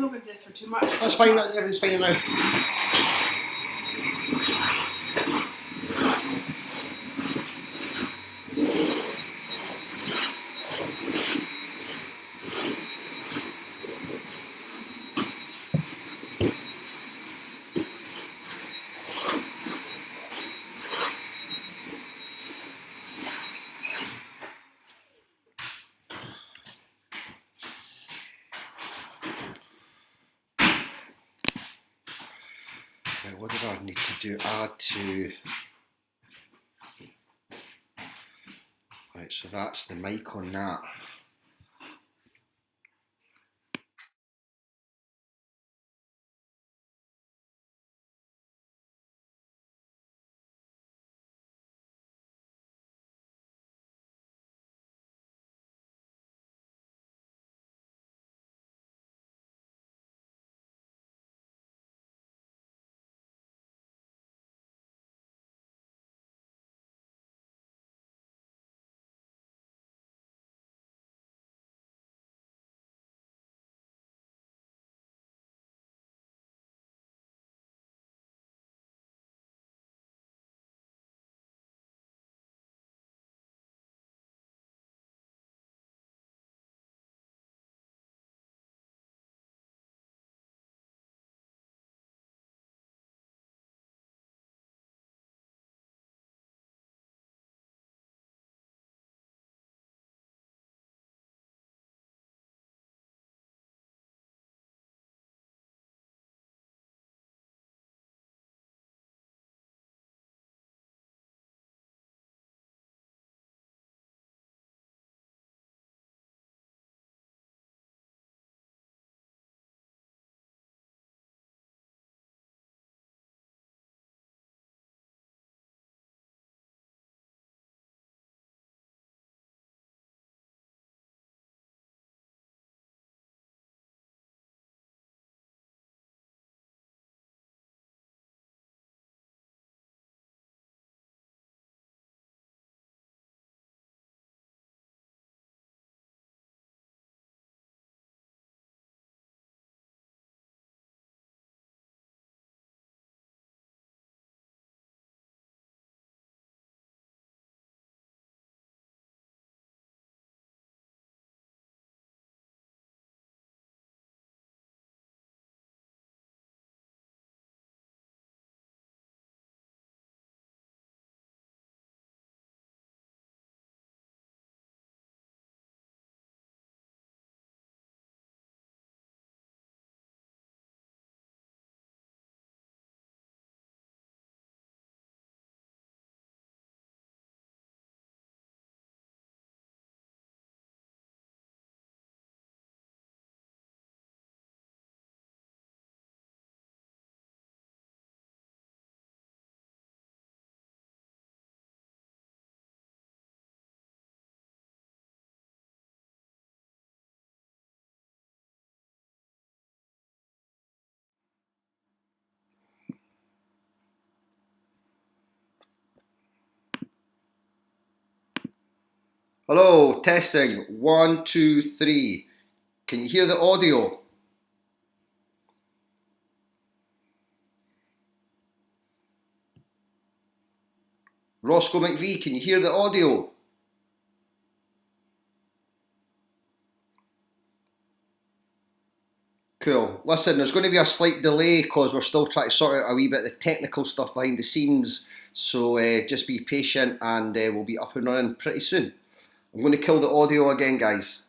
removing this for too much. That's fine, everything's fine now. Right, what did I need to do? Add to... Right, so that's the mic on that. Hello, testing. 1, 2, 3. Can you hear the audio? Roscoe McVie, can you hear the audio? Cool. Listen, there's going to be a slight delay because we're still trying to sort out a wee bit of the technical stuff behind the scenes. So just be patient and we'll be up and running pretty soon. I'm going to kill the audio again, guys.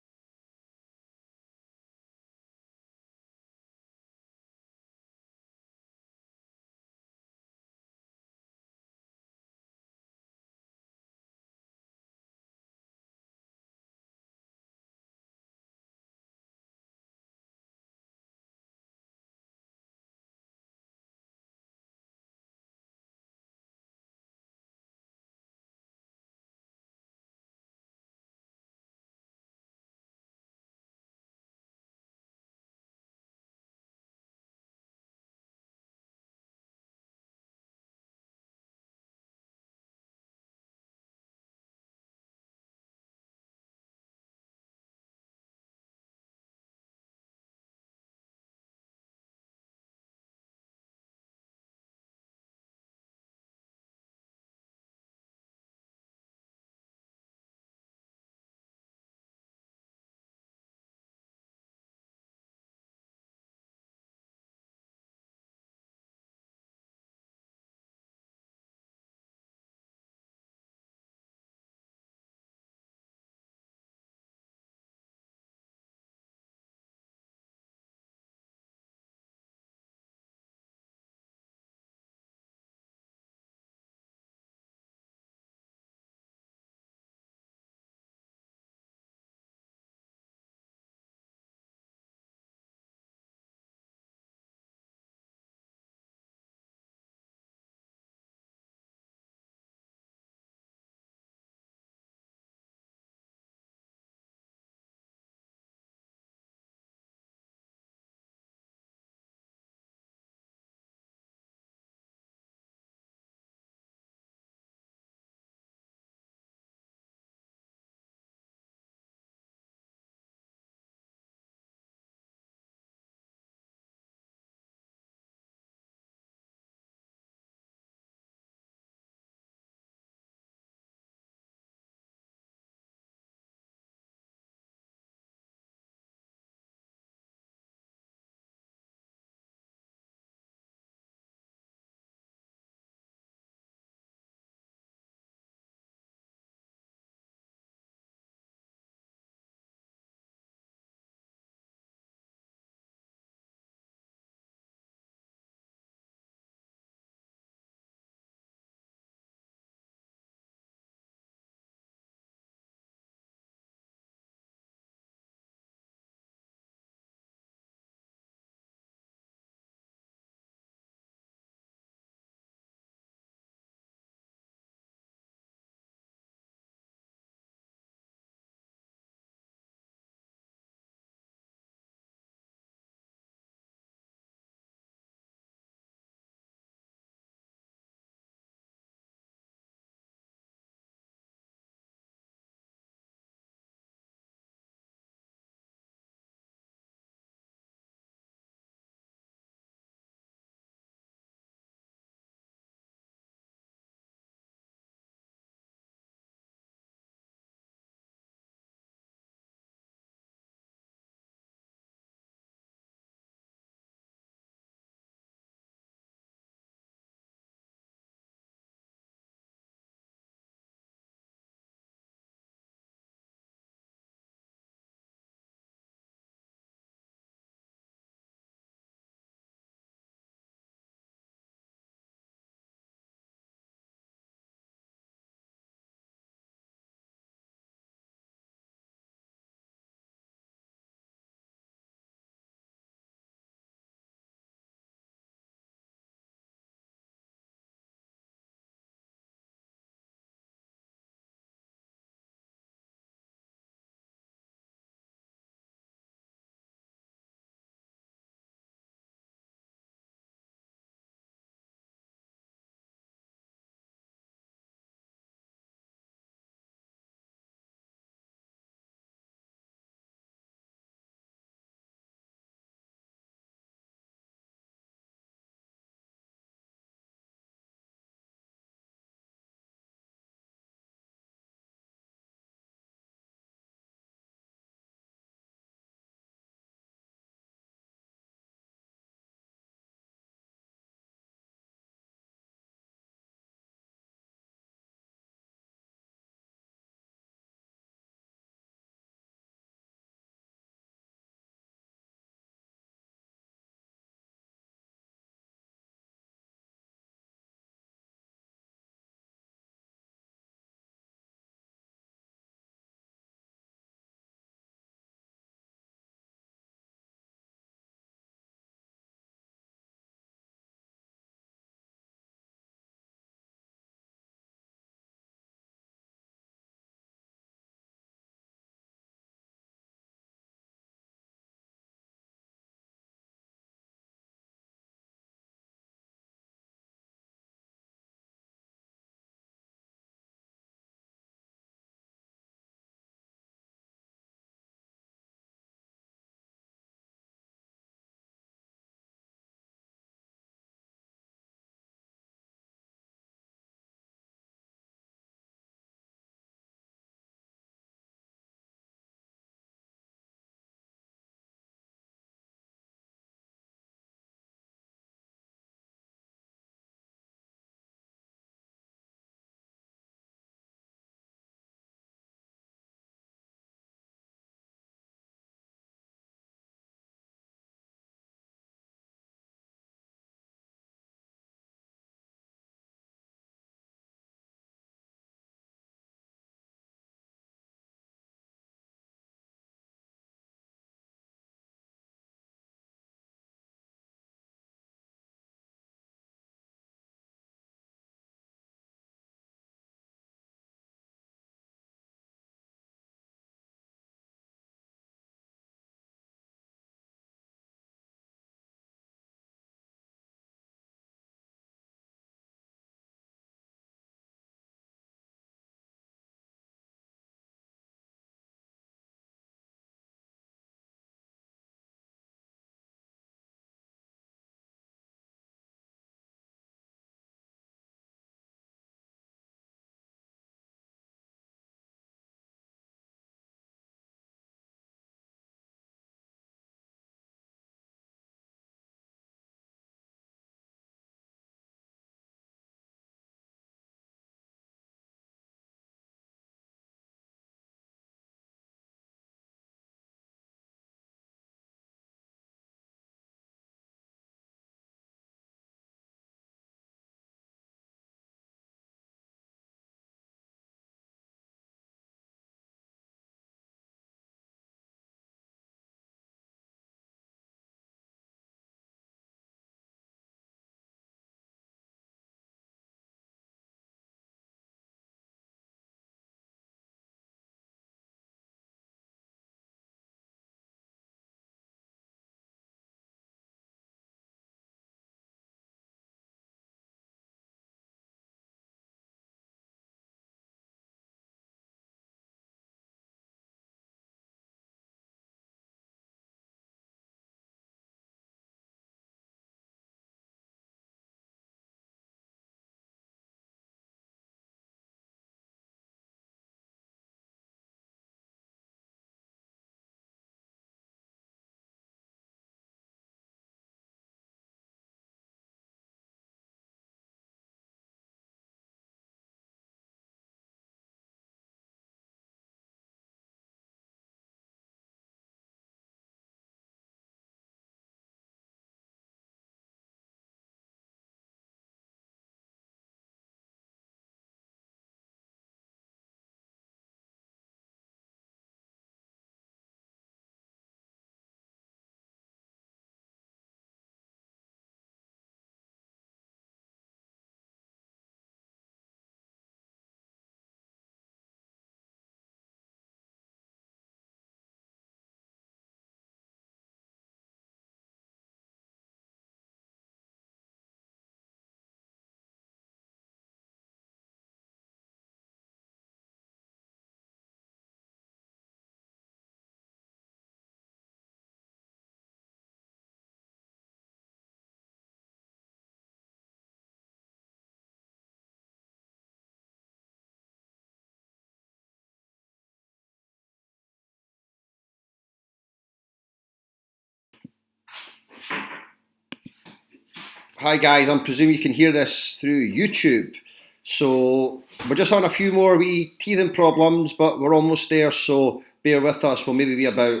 Hi guys, I'm presuming you can hear this through YouTube. So we're just having a few more wee teething problems, but we're almost there. So bear with us. We'll maybe be about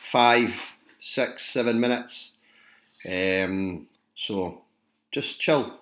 5, 6, 7 minutes. So just chill.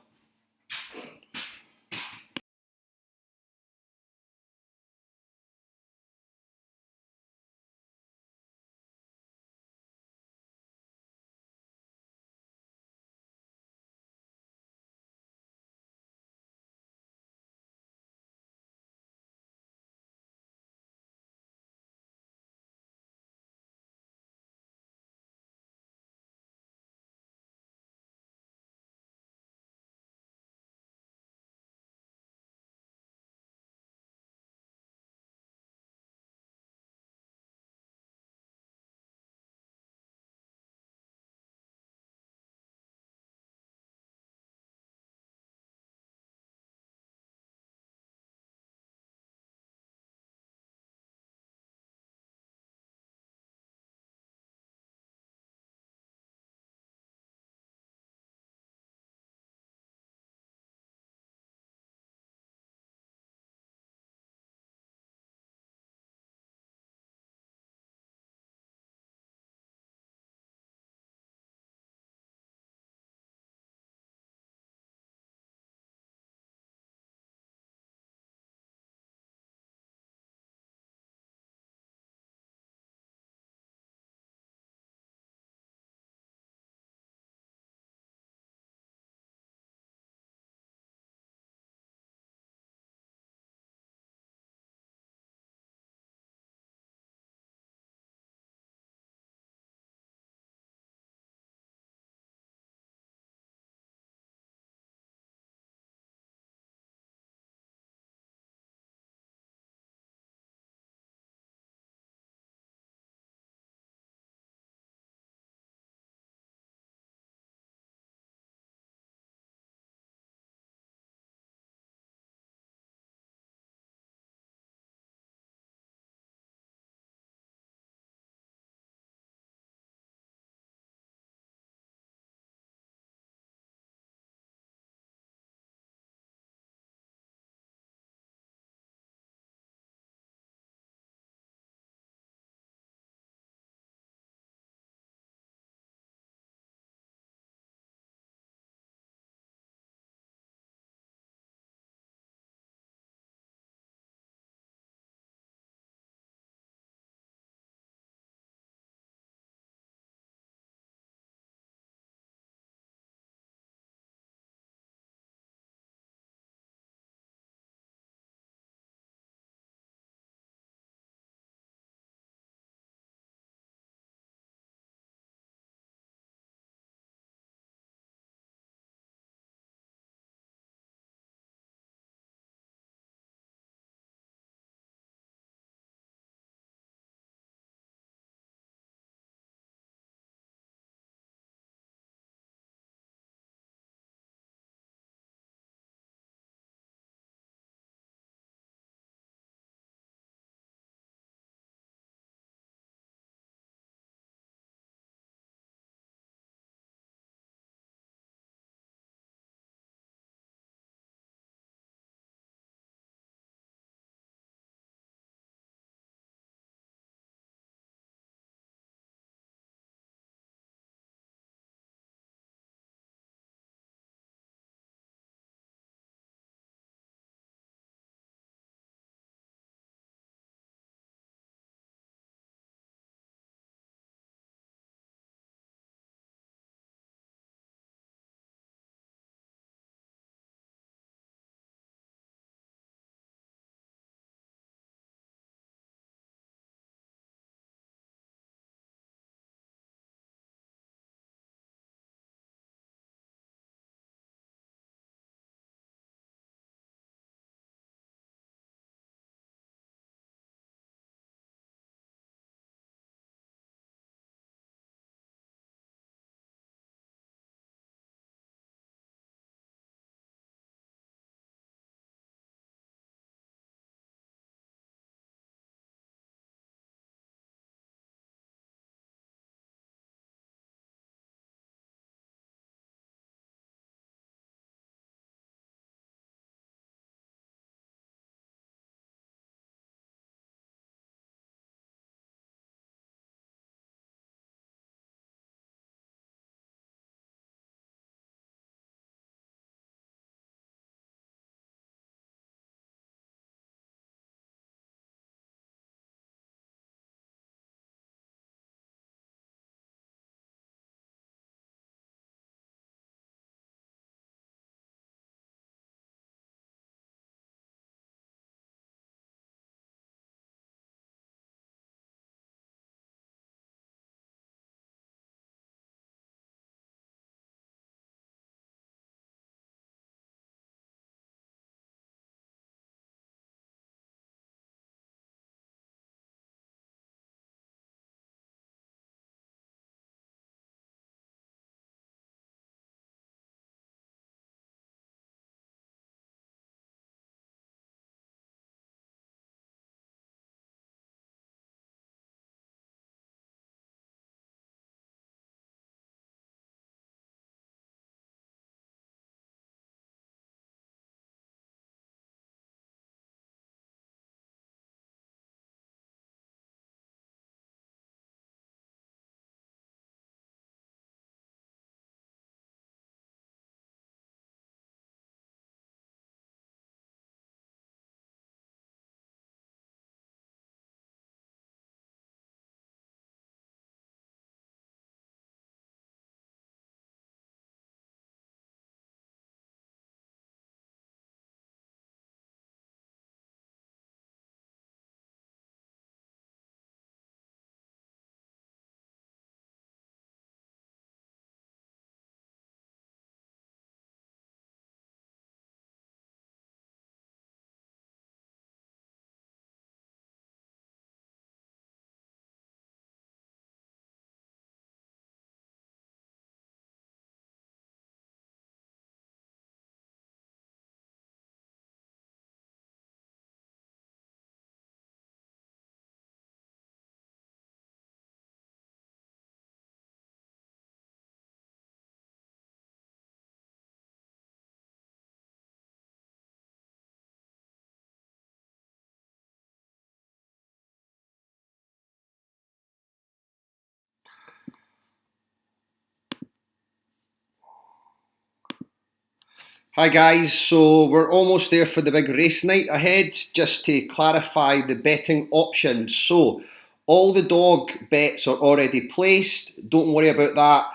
Hi guys, so we're almost there for the big race night ahead. Just to clarify the betting options. So all the dog bets are already placed. Don't worry about that.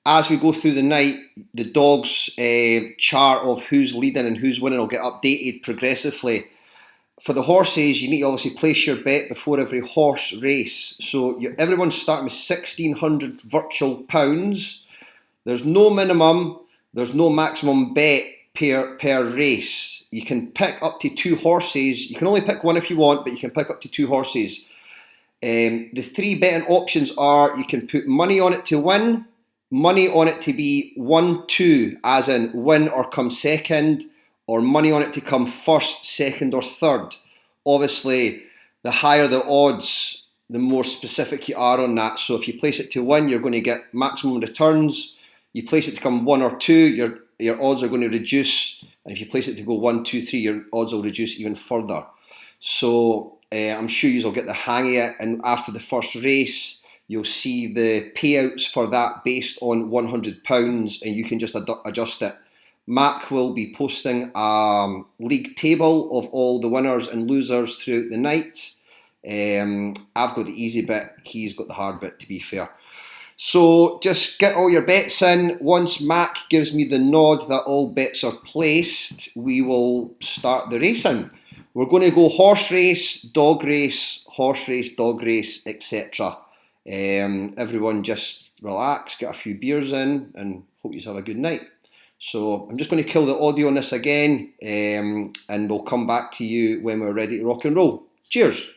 As we go through the night, the dogs chart of who's leading and who's winning will get updated progressively. For the horses, you need to obviously place your bet before every horse race. So everyone's starting with 1,600 virtual pounds. There's no minimum, there's no maximum bet per race. You can pick up to two horses. You can only pick one if you want, but you can pick up to two horses. The three betting options are: you can put money on it to win, money on it to be 1-2, as in win or come second, or money on it to come first, second, or third. Obviously, the higher the odds, the more specific you are on that. So if you place it to win, you're going to get maximum returns. You place it to come 1 or 2, your odds are going to reduce. And if you place it to go 1, 2, 3, your odds will reduce even further. So I'm sure you'll get the hang of it. And after the first race, you'll see the payouts for that based on £100, and you can just adjust it. Mac will be posting a league table of all the winners and losers throughout the night. I've got the easy bit, he's got the hard bit, to be fair. So just get all your bets in. Once Mac gives me the nod that all bets are placed, we will start the racing. We're going to go horse race, dog race, horse race, dog race, etc. Everyone just relax, get a few beers in, and hope you have a good night. So I'm just going to kill the audio on this again, and we'll come back to you when we're ready to rock and roll. Cheers.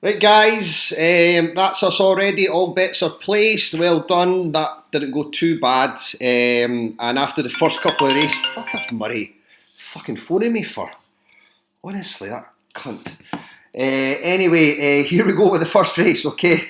Right, guys, that's us already. All bets are placed. Well done. That didn't go too bad. And after the first couple of races, fuck off, Murray. Fucking phoning me for. Honestly, that cunt. Anyway, here we go with the first race, okay?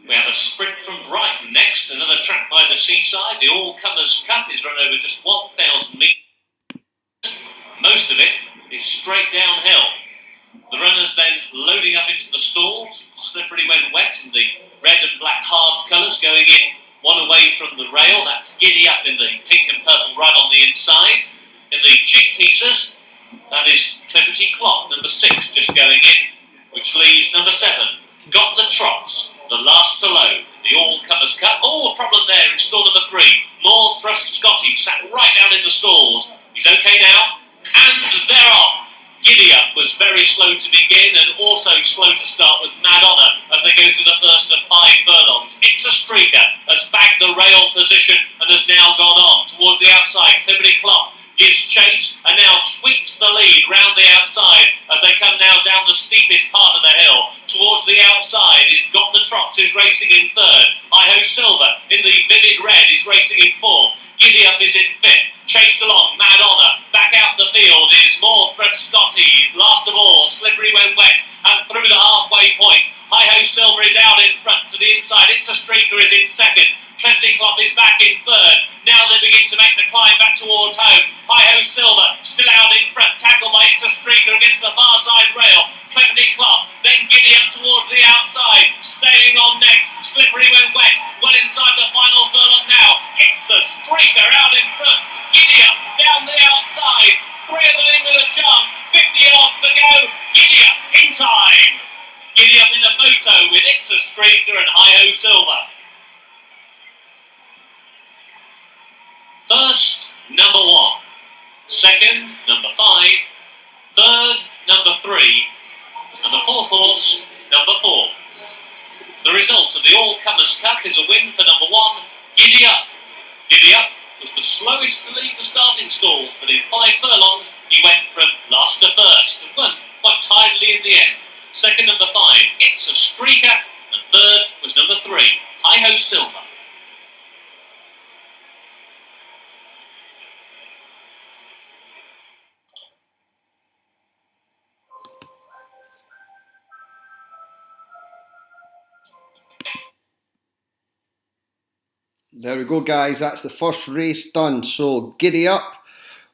We have a sprint from Brighton next, another track by the seaside. The All-Comers Cup is run over just 1,000 metres. Most of it is straight downhill. The runners then loading up into the stalls, slippery when wet in the red and black hard colours, going in one away from the rail. That's Giddy Up in the pink and purple run on the inside. In the chick teasers, that is Clifferty Clock, number 6, just going in, which leaves number 7, Got the Trots, the last to load. The All-Comers Cup. Oh, a problem there in stall number 3. More Thrust Scotty sat right down in the stalls. He's okay now. And they're off. Giddy Up was very slow to begin, and also slow to start was Mad Honor as they go through the first of 5 furlongs. It's a Streaker has bagged the rail position and has now gone on towards the outside. Clifferty Clock gives chase and now sweeps the lead round the outside as they come now down the steepest part of the hill. Towards the outside is Got the Trots, who's racing in 3rd. Hi Ho Silver in the vivid red is racing in 4th. Giddy Up is in 5th. Chased along, Mad Honor. Back out the field is More Thrust Scotty. Last of all, Slippery When Wet. And through the halfway point, Hi Ho Silver is out in front to the inside. It's a Streaker is in 2nd. Clifton Clough is back in 3rd. Now they begin to make the climb back towards home. Hi Ho Silver still out in front. Tackled by It's a Streaker against the far side rail. Clifton Clough then Giddy Up towards the outside. Staying on next. Slippery When Wet. Well inside the final furlong now. It's a Streaker out in front. Giddy Up down the outside. 3 of them in with a chance. 50 yards to go. Giddy Up in time. Giddy Up in a photo with It's a Streaker and Hi Ho Silver. First, number 1. Second, number 5. Third, number 3. And the 4th horse, number 4. The result of the All-Comers Cup is a win for number 1, Giddy Up. Giddy Up was the slowest to leave the starting stalls, but in 5 furlongs he went from last to first and won quite tidily in the end. Second, number 5, It's a Streaker, and third was number 3, Hi Ho Silver. There we go, guys. That's the first race done. So, Giddy Up.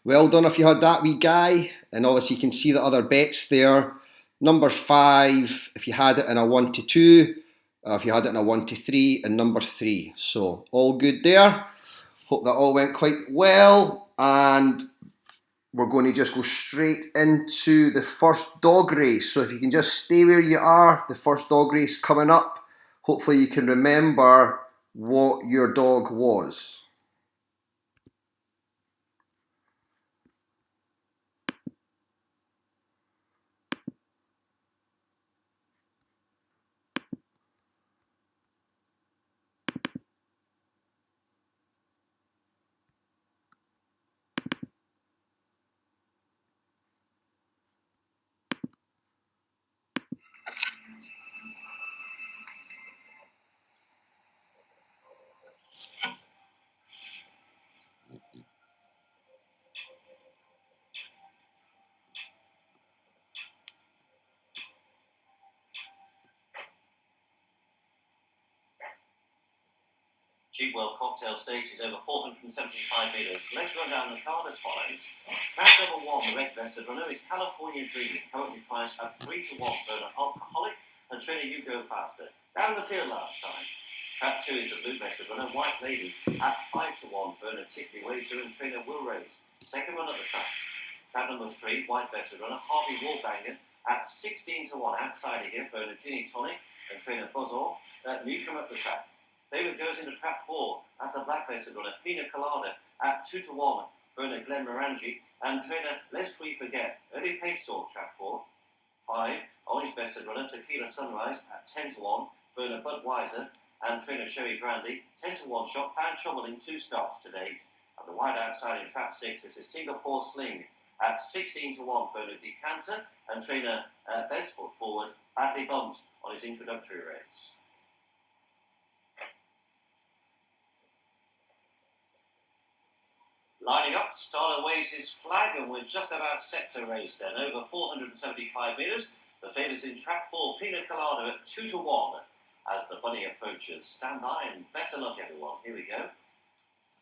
Well done if you had that wee guy. And obviously you can see the other bets there. Number 5, if you had it in a 1 to 2. If you had it in a 1 to 3. And number 3. So, all good there. Hope that all went quite well. And we're going to just go straight into the first dog race. So, if you can just stay where you are. The first dog race coming up. Hopefully you can remember what your dog was. Cheapwell Cocktail Stakes is over 475 metres. Let's run down the card as follows. Track number 1, the red vested runner, is California Dreaming, currently priced at 3 to 1 for an alcoholic, and trainer You Go Faster. Down the field last time. Trap 2 is a blue vested runner, White Lady, at 5 to 1, Verna Tickly Wager and trainer Will Race. Second run at the track. Trap number 3, White vested runner, Harvey Warbanger, at 16 to 1, outside here, Verna Ginny Tonic and trainer Buzz Off. Newcomer at the track. Favourite goes into trap 4. That's a black vested runner, Pina Colada, at 2 to 1, Verna Glen Morangi and trainer Lest We Forget. Early pace sort, trap 4. 5, orange vested runner, Tequila Sunrise at 10 to 1, Verna Budweiser and trainer Sherry Brandy. 10 to 1 shot, found trouble in 2 starts to date. And the wide outside in trap 6 is a Singapore Sling at 16 to 1, Verna Decanter and trainer Best Foot Forward, badly bumped on his introductory race. Lining up, Starler waves his flag and we're just about set to race then. Over 475 metres. The favourites in trap 4, Pina Colada at 2 to 1 as the bunny approaches. Stand by and better luck everyone. Here we go.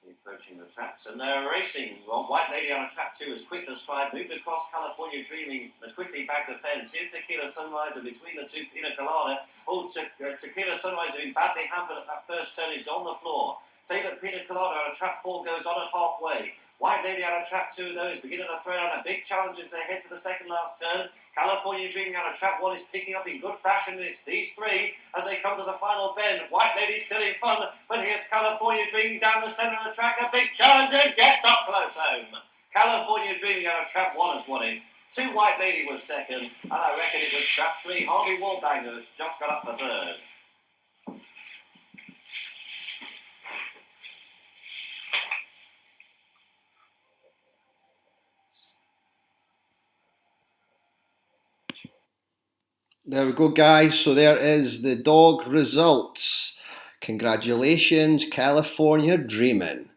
Approaching the traps and they're racing. Well, White Lady on a trap 2 as quick as stride, moved across California Dreaming, as quickly back the fence. Here's Tequila Sunrise and between the two Pina Colada. Oh, Tequila Sunrise being badly hampered at that first turn is on the floor. Favourite Pina Colada on a trap 4 goes on at halfway. White Lady on a trap 2 though is beginning to throw on a big challenge as they head to the second last turn. California Dreaming on a trap 1 is picking up in good fashion and it's these three as they come to the final bend. White Lady still in fun, but here's California Dreaming down the centre of the track. A big challenger gets up close home. California Dreaming on a trap 1 has won it. 2 White Lady was second, and I reckon it was trap 3. Harvey Warbanger has just got up for third. There we go, guys. So there is the dog results. Congratulations, California Dreamin'.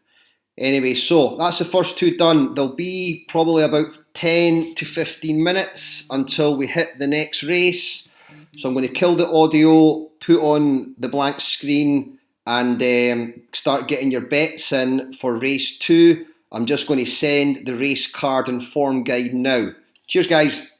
Anyway, so that's the first 2 done. There'll be probably about 10 to 15 minutes until we hit the next race. So I'm going to kill the audio, put on the blank screen and start getting your bets in for race 2. I'm just going to send the race card and form guide now. Cheers, guys.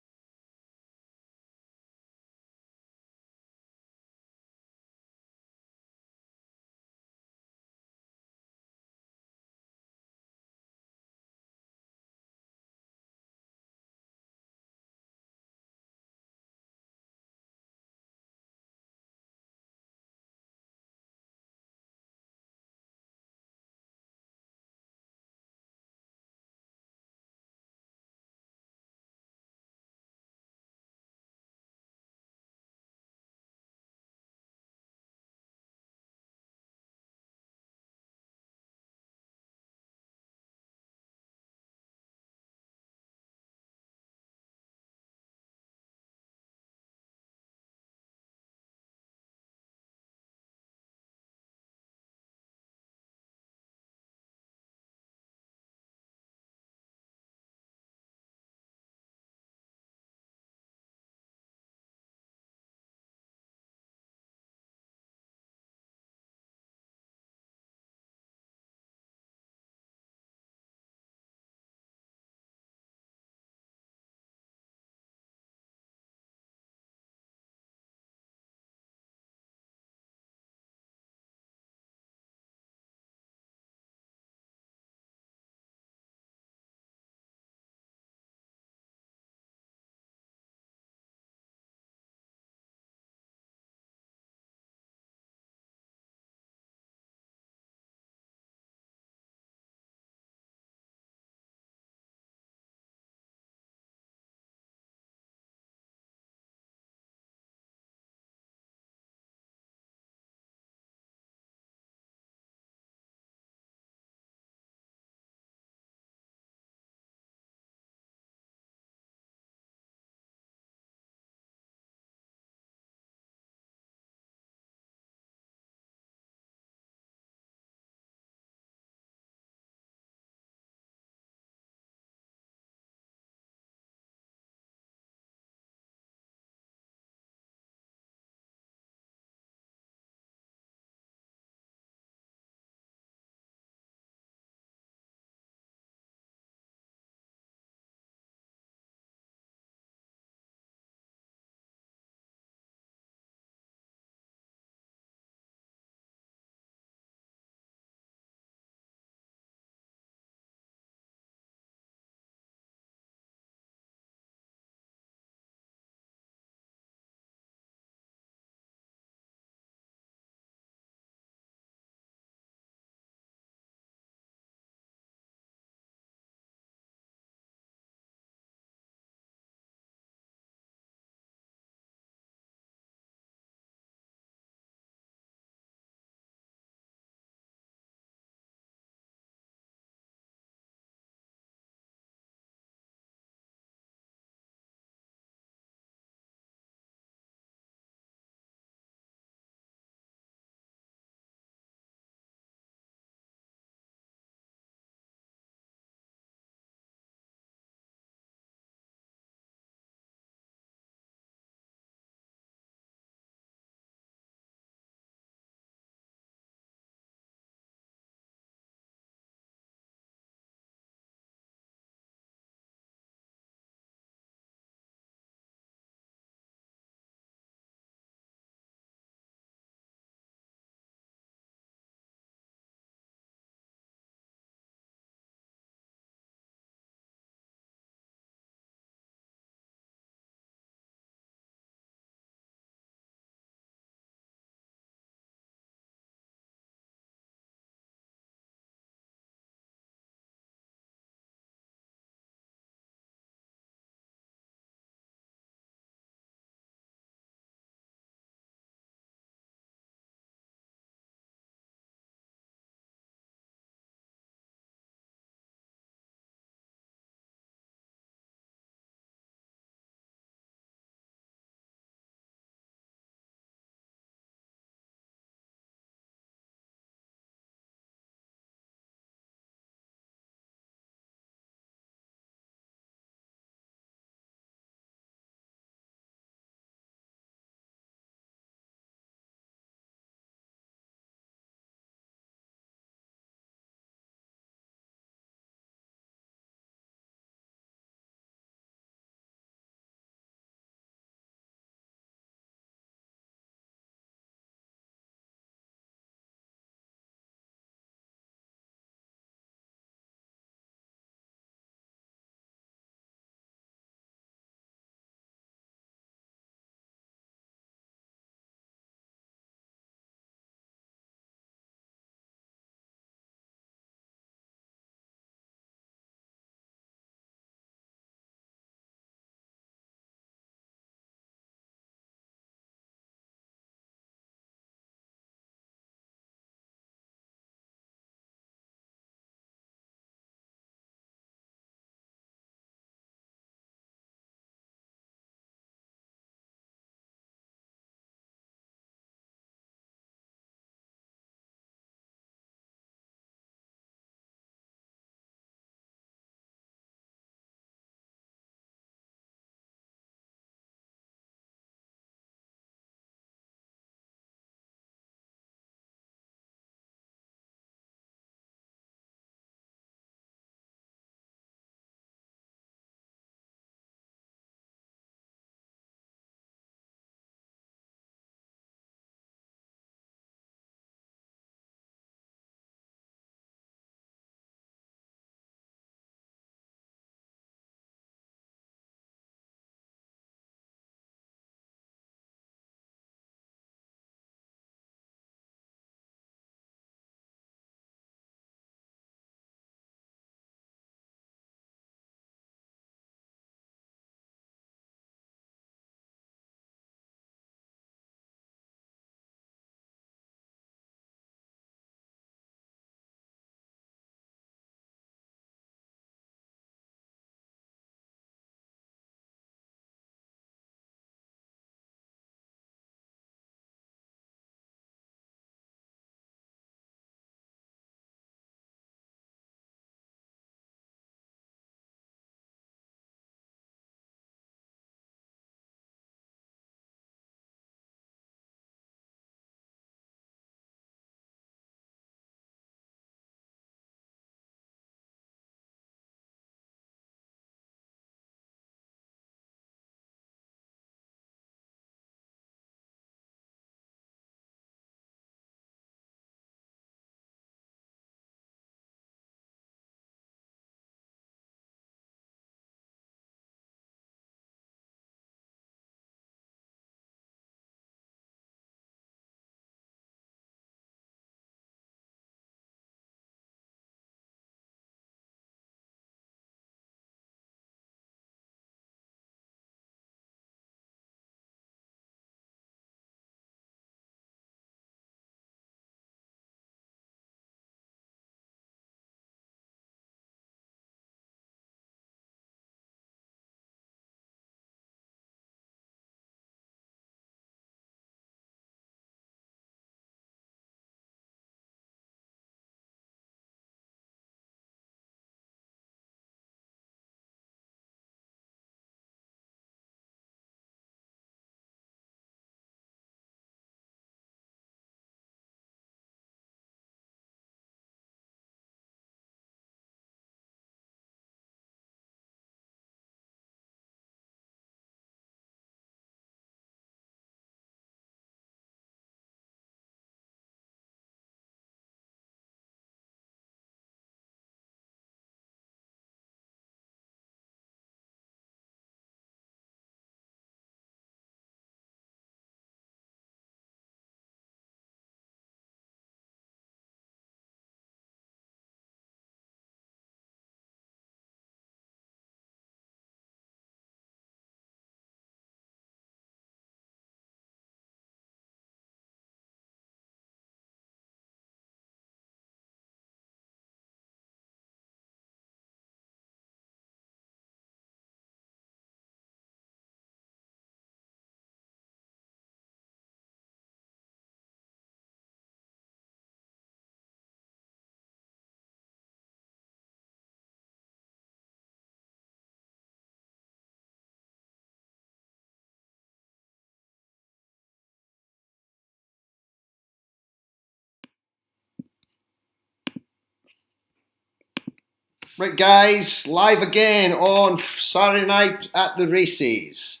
Right guys, live again on Saturday night at the races.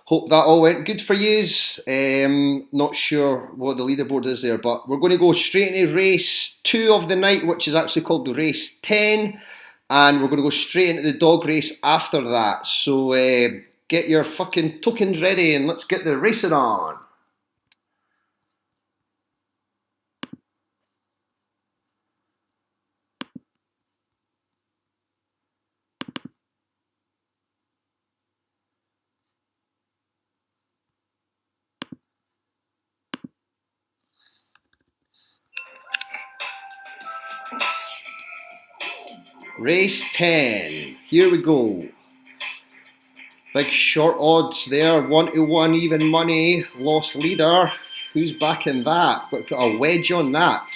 Hope that all went good for yous. Not sure what the leaderboard is there, but we're going to go straight into race 2 of the night, which is actually called the race 10. And we're going to go straight into the dog race after that. So get your fucking tokens ready and let's get the racing on. Race 10. Here we go. Big short odds there. 1-1 even money. Lost leader. Who's backing that? Got a wedge on that.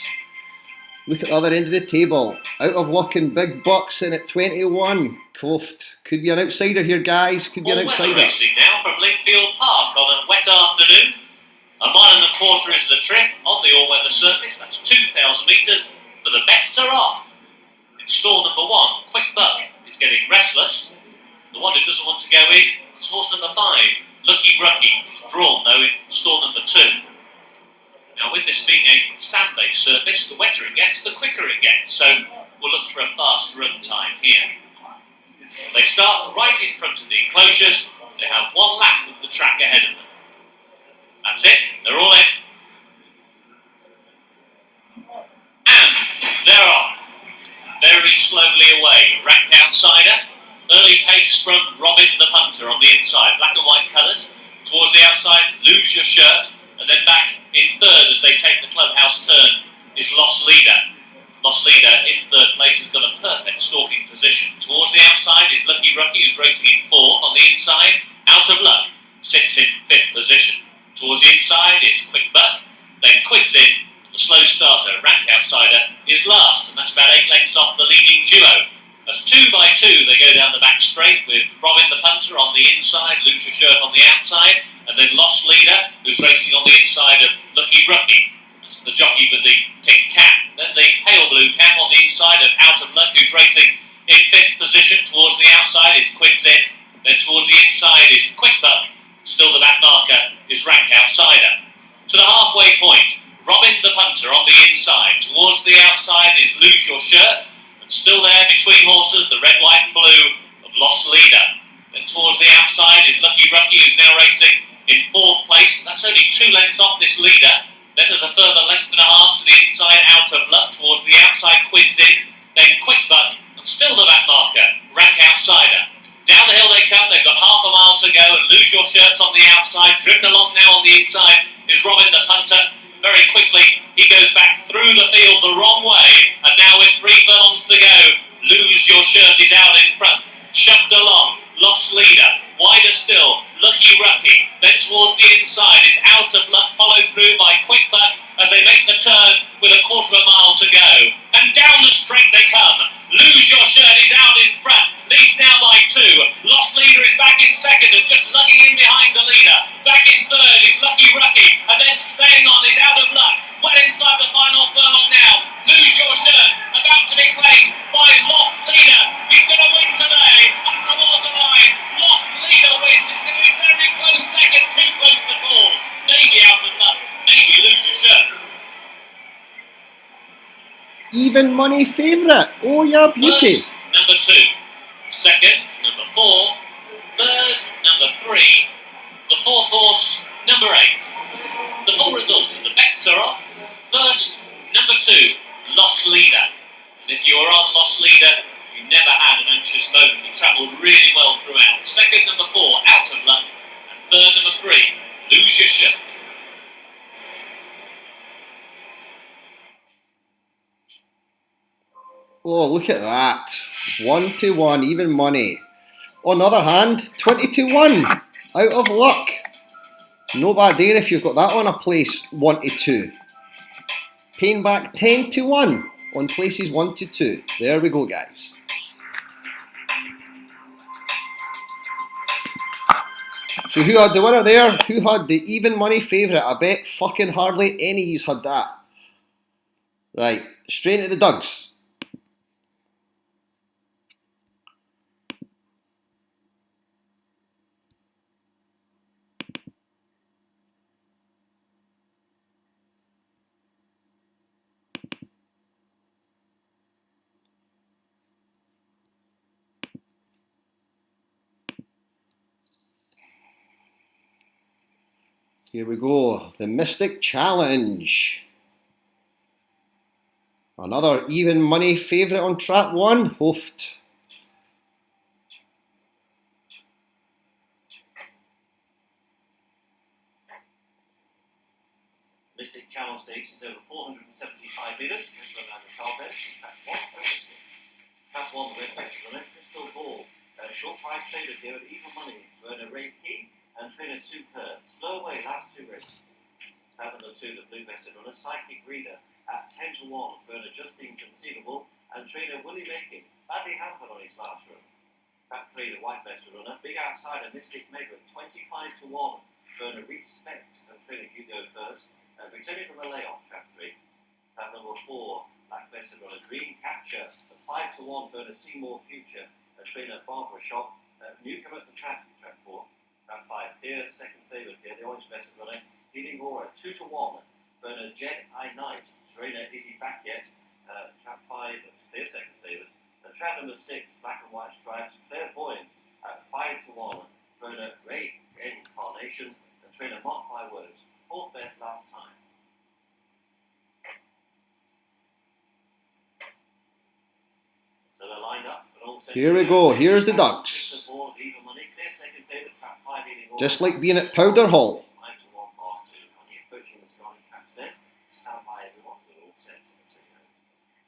Look at the other end of the table. Out of luck and big bucks in at 21. Could be an outsider here, guys. Could be an outsider. Racing now from Linfield Park on a wet afternoon. A mile and a quarter is the trip on the all-weather surface. That's 2,000 metres. But the bets are off. In stall number 1, Quick Buck is getting restless. The one who doesn't want to go in is horse number 5, Lucky Rucky. He's drawn though in stall number 2. Now with this being a sand-based surface, the wetter it gets, the quicker it gets. So we'll look for a fast run time here. They start right in front of the enclosures. They have 1 lap of the track ahead of them. That's it, they're all in. And they're off. Very slowly away, Rank Outsider. Early pace from Robin the Punter on the inside. Black and white colours. Towards the outside, Lose Your Shirt. And then back in third as they take the clubhouse turn is Lost Leader. Lost Leader in third place has got a perfect stalking position. Towards the outside is Lucky Rucky, who's racing in fourth. On the inside, Out of Luck sits in fifth position. Towards the inside is Quick Buck. Then Quids in. The slow starter, Rank Outsider, is last. And that's about 8 lengths off the leading duo. As 2 by 2 they go down the back straight with Robin the Punter on the inside, Lose Your Shirt on the outside, and then Lost Leader, who's racing on the inside of Lucky Rucky. That's the jockey with the pink cap. Then the pale blue cap on the inside of Out of Luck, who's racing in fifth position. Towards the outside is Quids in. Then towards the inside is Quick Buck. Still the back marker is Rank Outsider. To the halfway point, Robin the Punter on the inside. Towards the outside is Lose Your Shirt. Still there between horses, the red, white and blue of Lost Leader. Then towards the outside is Lucky Rucky, who's now racing in fourth place. That's only 2 lengths off this leader. Then there's a further length and a half to the inside, Out of Luck. Towards the outside, Quids in. Then Quick Buck, and still the back marker, Rank Outsider. Down the hill they come, they've got half a mile to go, and Lose Your Shirts on the outside. Driven along now on the inside is Robin the Punter. Very quickly, he goes back through the field the wrong way, and now with 3 furlongs to go, Lose Your Shirt is out in front, shoved along, Lost Leader, wider still, Lucky Rucky, then towards the inside is Out of Luck, followed through by Quick Buck as they make the turn with a quarter of a mile to go, and down the straight they come. Lose Your Shirt is out in front, leads now by 2. Lost Leader is back in second and just lugging in behind the leader. Back in third is Lucky Rucky, and then staying on is Out of Luck. Well inside the final furlong now. Lose Your Shirt, about to be claimed by Lost Leader. He's going to win today, up towards the line. Lost Leader wins. It's going to be very close second, too close to call. Maybe Out of Luck, maybe Lose Your Shirt. Even money favourite. Oh yeah, beauty. First, number 2. Second, number 4. Third, number 3. The fourth horse, number 8. The full result and the bets are off. First, number 2, Lost Leader. And if you are on Lost Leader, you never had an anxious moment. He travelled really well throughout. Second, number 4, Out of Luck. And third, number 3, Lose Your Shirt. Oh, look at that. 1-1, even money. On the other hand, 20-1. Out of Luck. No bad there if you've got that on a place 1-2. Paying back 10-1 on places 1-2. There we go, guys. So who had the winner there? Who had the even money favourite? I bet fucking hardly any of you had that. Right, straight into the dugs. Here we go, the Mystic Challenge. Another even money favourite on track 1, Hooft. Mystic Channel Stakes is over 475 metres. This run around the Carpet from track 1 over 6. Track 1, the red best runner, Crystal Ball. Short price favourite here at even money. Verna Ray P and trainer Superb. Slow away last 2 races. Track number 2, the blue vested runner, Psychic Reader at 10 to 1. Verna Just Inconceivable and trainer Willie Making. Badly hampered on his last run. Track 3, the white vested runner, Big Outsider Mystic Mega 25 to 1. Verna Respect and trainer Hugo First. Returning from a layoff, track 3. Track number 4, black vested runner, Dream Catcher, a 5 to 1 for a Seymour Future, a trainer Barbara Shop, newcomer at the track 4. Track 5, here, second favourite here, the orange vested runner, Healing Aura, 2 to 1 for a Jedi Knight, trainer Is He Back Yet? Track 5, that's clear second favourite. Track number 6, black and white stripes, Clairvoyant at 5 to 1 for a Ray Incarnation, a trainer Mark My Words, 4th best last time. So they're lined up. Here we go, here's the Ducks. Just like being at Powder Hall.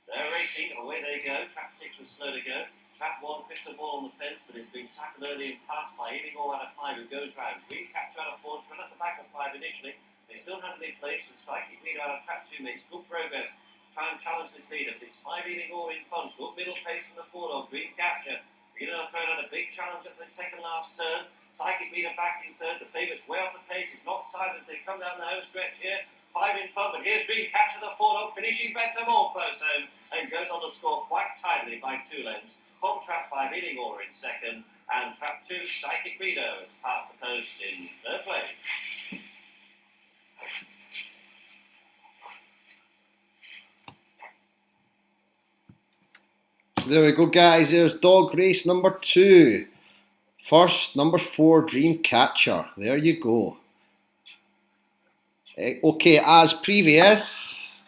They're racing, away they go. Trap 6 was slow to go. Trap 1, Crystal Ball on the fence, but it's been tackled early and passed by Eating All out of 5, who goes round. Green Capture out of 4, run at the back of 5 initially. They still have in place as Spikey lead out of Trap 2 makes good progress. Try and challenge this leader, but it's 5 Eating All in front. Good middle pace from the 4 dog, Dream Catcher. Leader thrown out a big challenge at the second last turn. Psychic leader back in third. The favourite's way off the pace. It's not silent as they come down the home stretch here. 5 in front, but here's Dream Catcher, the 4 dog, finishing best of all close home and goes on to score quite tidily by 2 lengths. From Trap 5, Eating All in second, and Trap 2, Psychic Reader has passed the post in third place. There we go, guys. There's dog race number 2. First, number 4, Dream Catcher. There you go. Okay, as previous,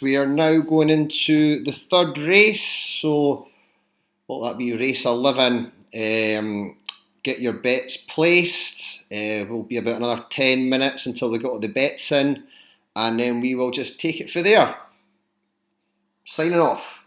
we are now going into the third race. So, what'll that be? Race 11. Get your bets placed. Will be about another 10 minutes until we got the bets in, and then we will just take it for there. Signing off.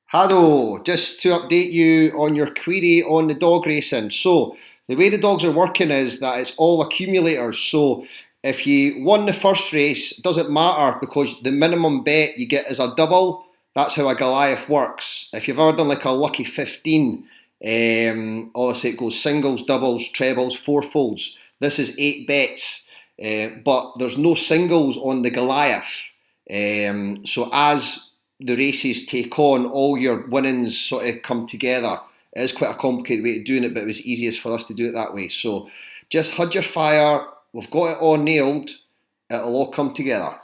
Hello, just to update you on your query on the dog racing. So, the way the dogs are working is that it's all accumulators. So, if you won the first race, it doesn't matter because the minimum bet you get is a double. That's how a Goliath works. If you've ever done like a lucky 15, obviously it goes singles, doubles, trebles, fourfolds. This is 8 bets, but there's no singles on the Goliath. So, as the races take on, all your winnings sort of come together. It is quite a complicated way of doing it, but it was easiest for us to do it that way. So just hold your fire. We've got it all nailed. It'll all come together.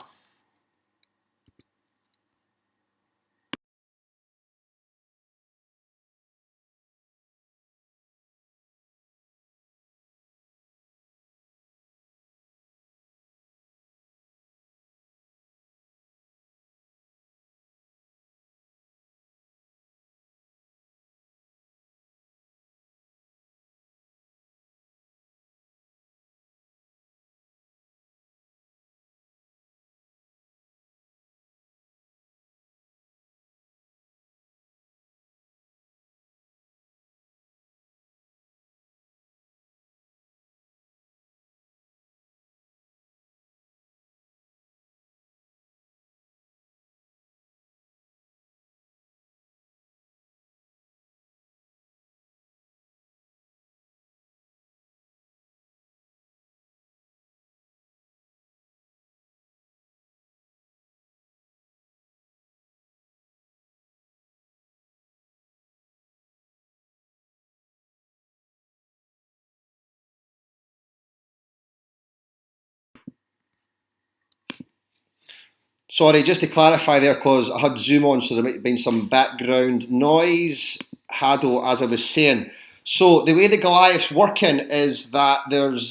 Sorry, just to clarify there, because I had Zoom on, so there might have been some background noise. Hado, as I was saying. So the way the Goliath's working is that there's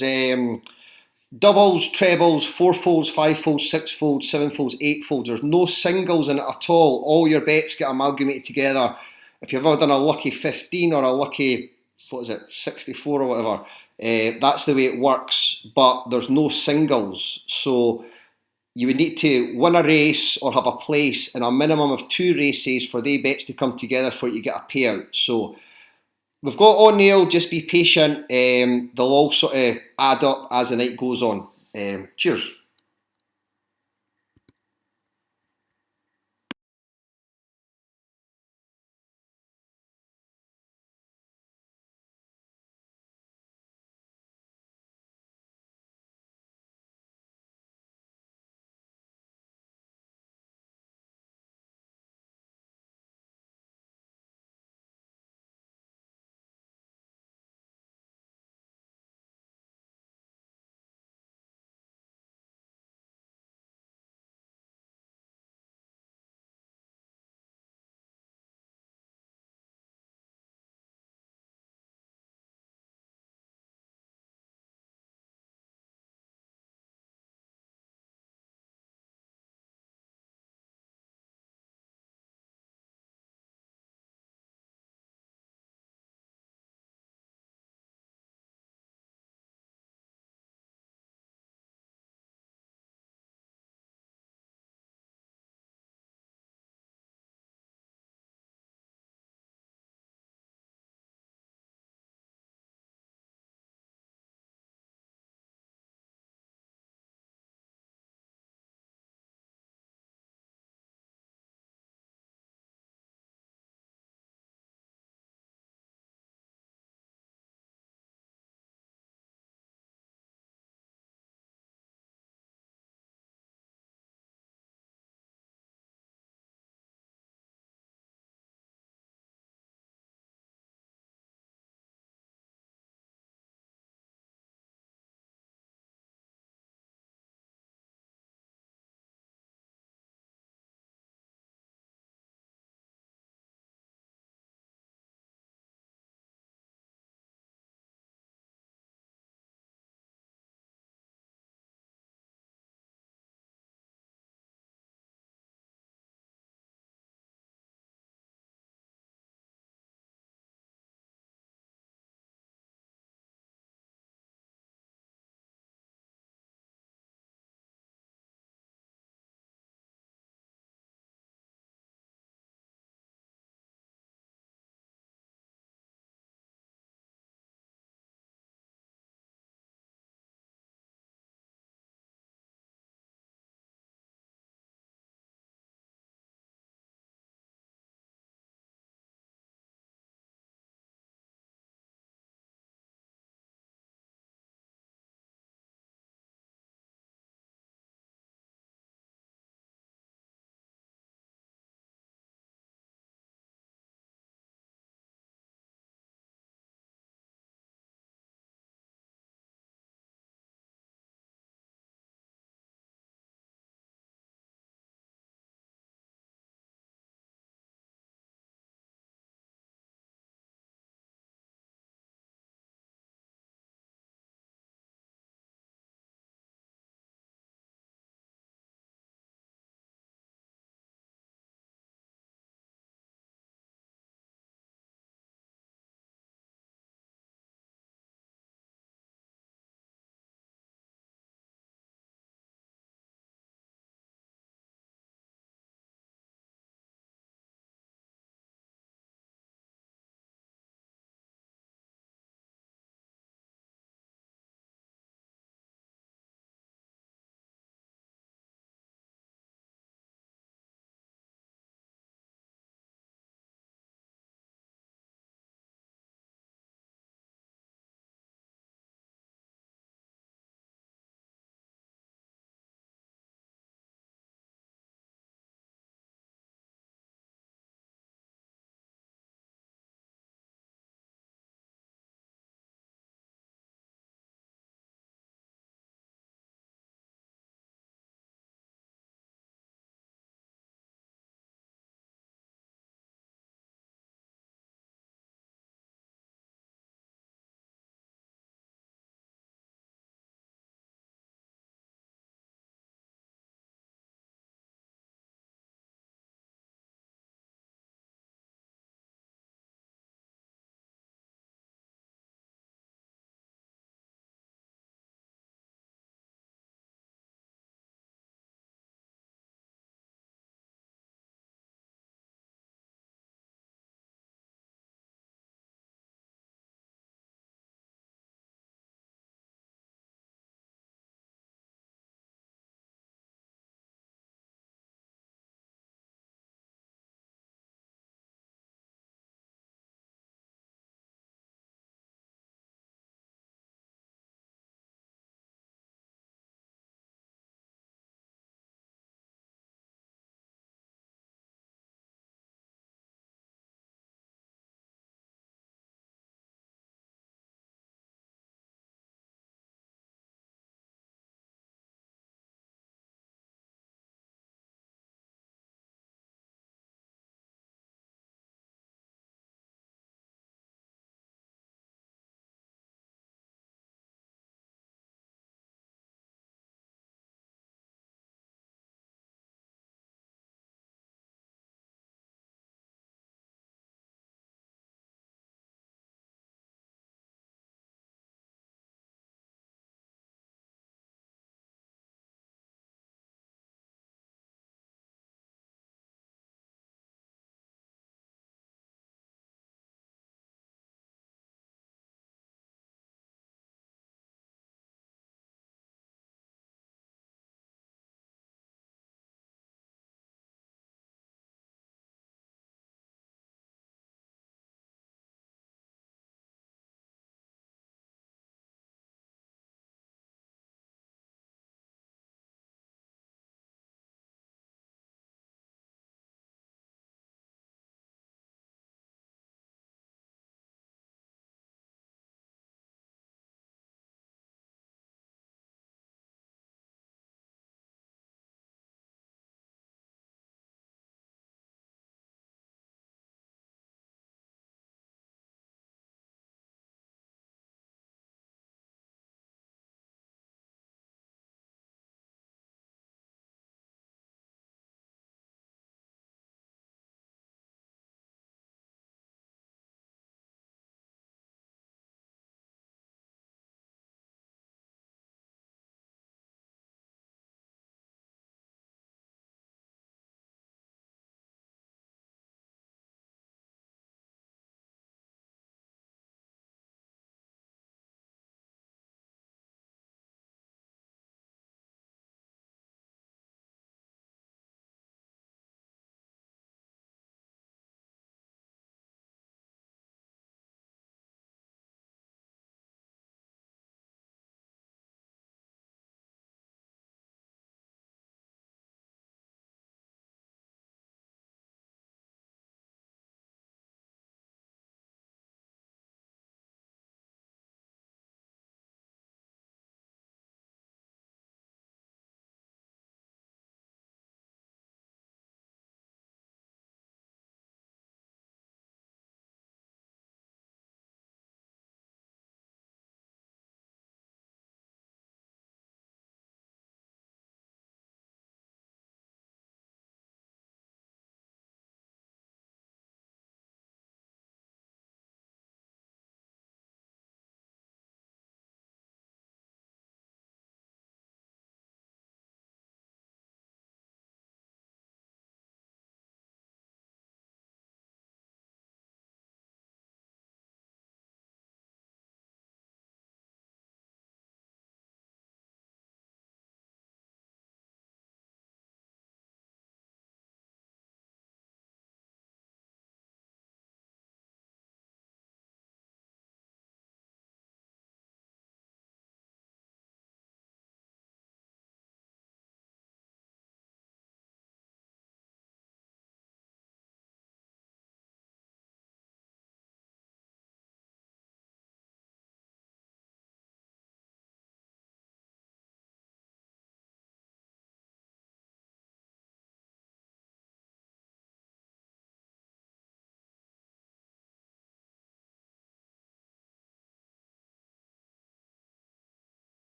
doubles, trebles, fourfolds, fivefolds, sixfolds, sevenfolds, eightfolds. There's no singles in it at all. All your bets get amalgamated together. If you've ever done a lucky 15 or a lucky, 64 or whatever, that's the way it works. But there's no singles. So you would need to win a race or have a place in a minimum of 2 races for the bets to come together for you to get a payout. So we've got all nailed, just be patient. They'll all sort of add up as the night goes on. Cheers.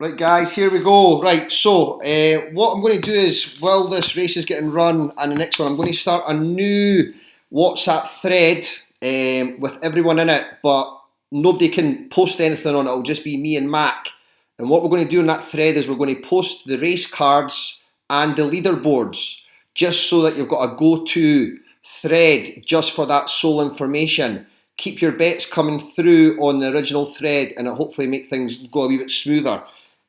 Right guys, here we go. Right, so what I'm going to do is, while this race is getting run and the next one, I'm going to start a new WhatsApp thread with everyone in it, but nobody can post anything on it. It'll just be me and Mac. And what we're going to do in that thread is we're going to post the race cards and the leaderboards, just so that you've got a go-to thread just for that sole information. Keep your bets coming through on the original thread, and it'll hopefully make things go a wee bit smoother.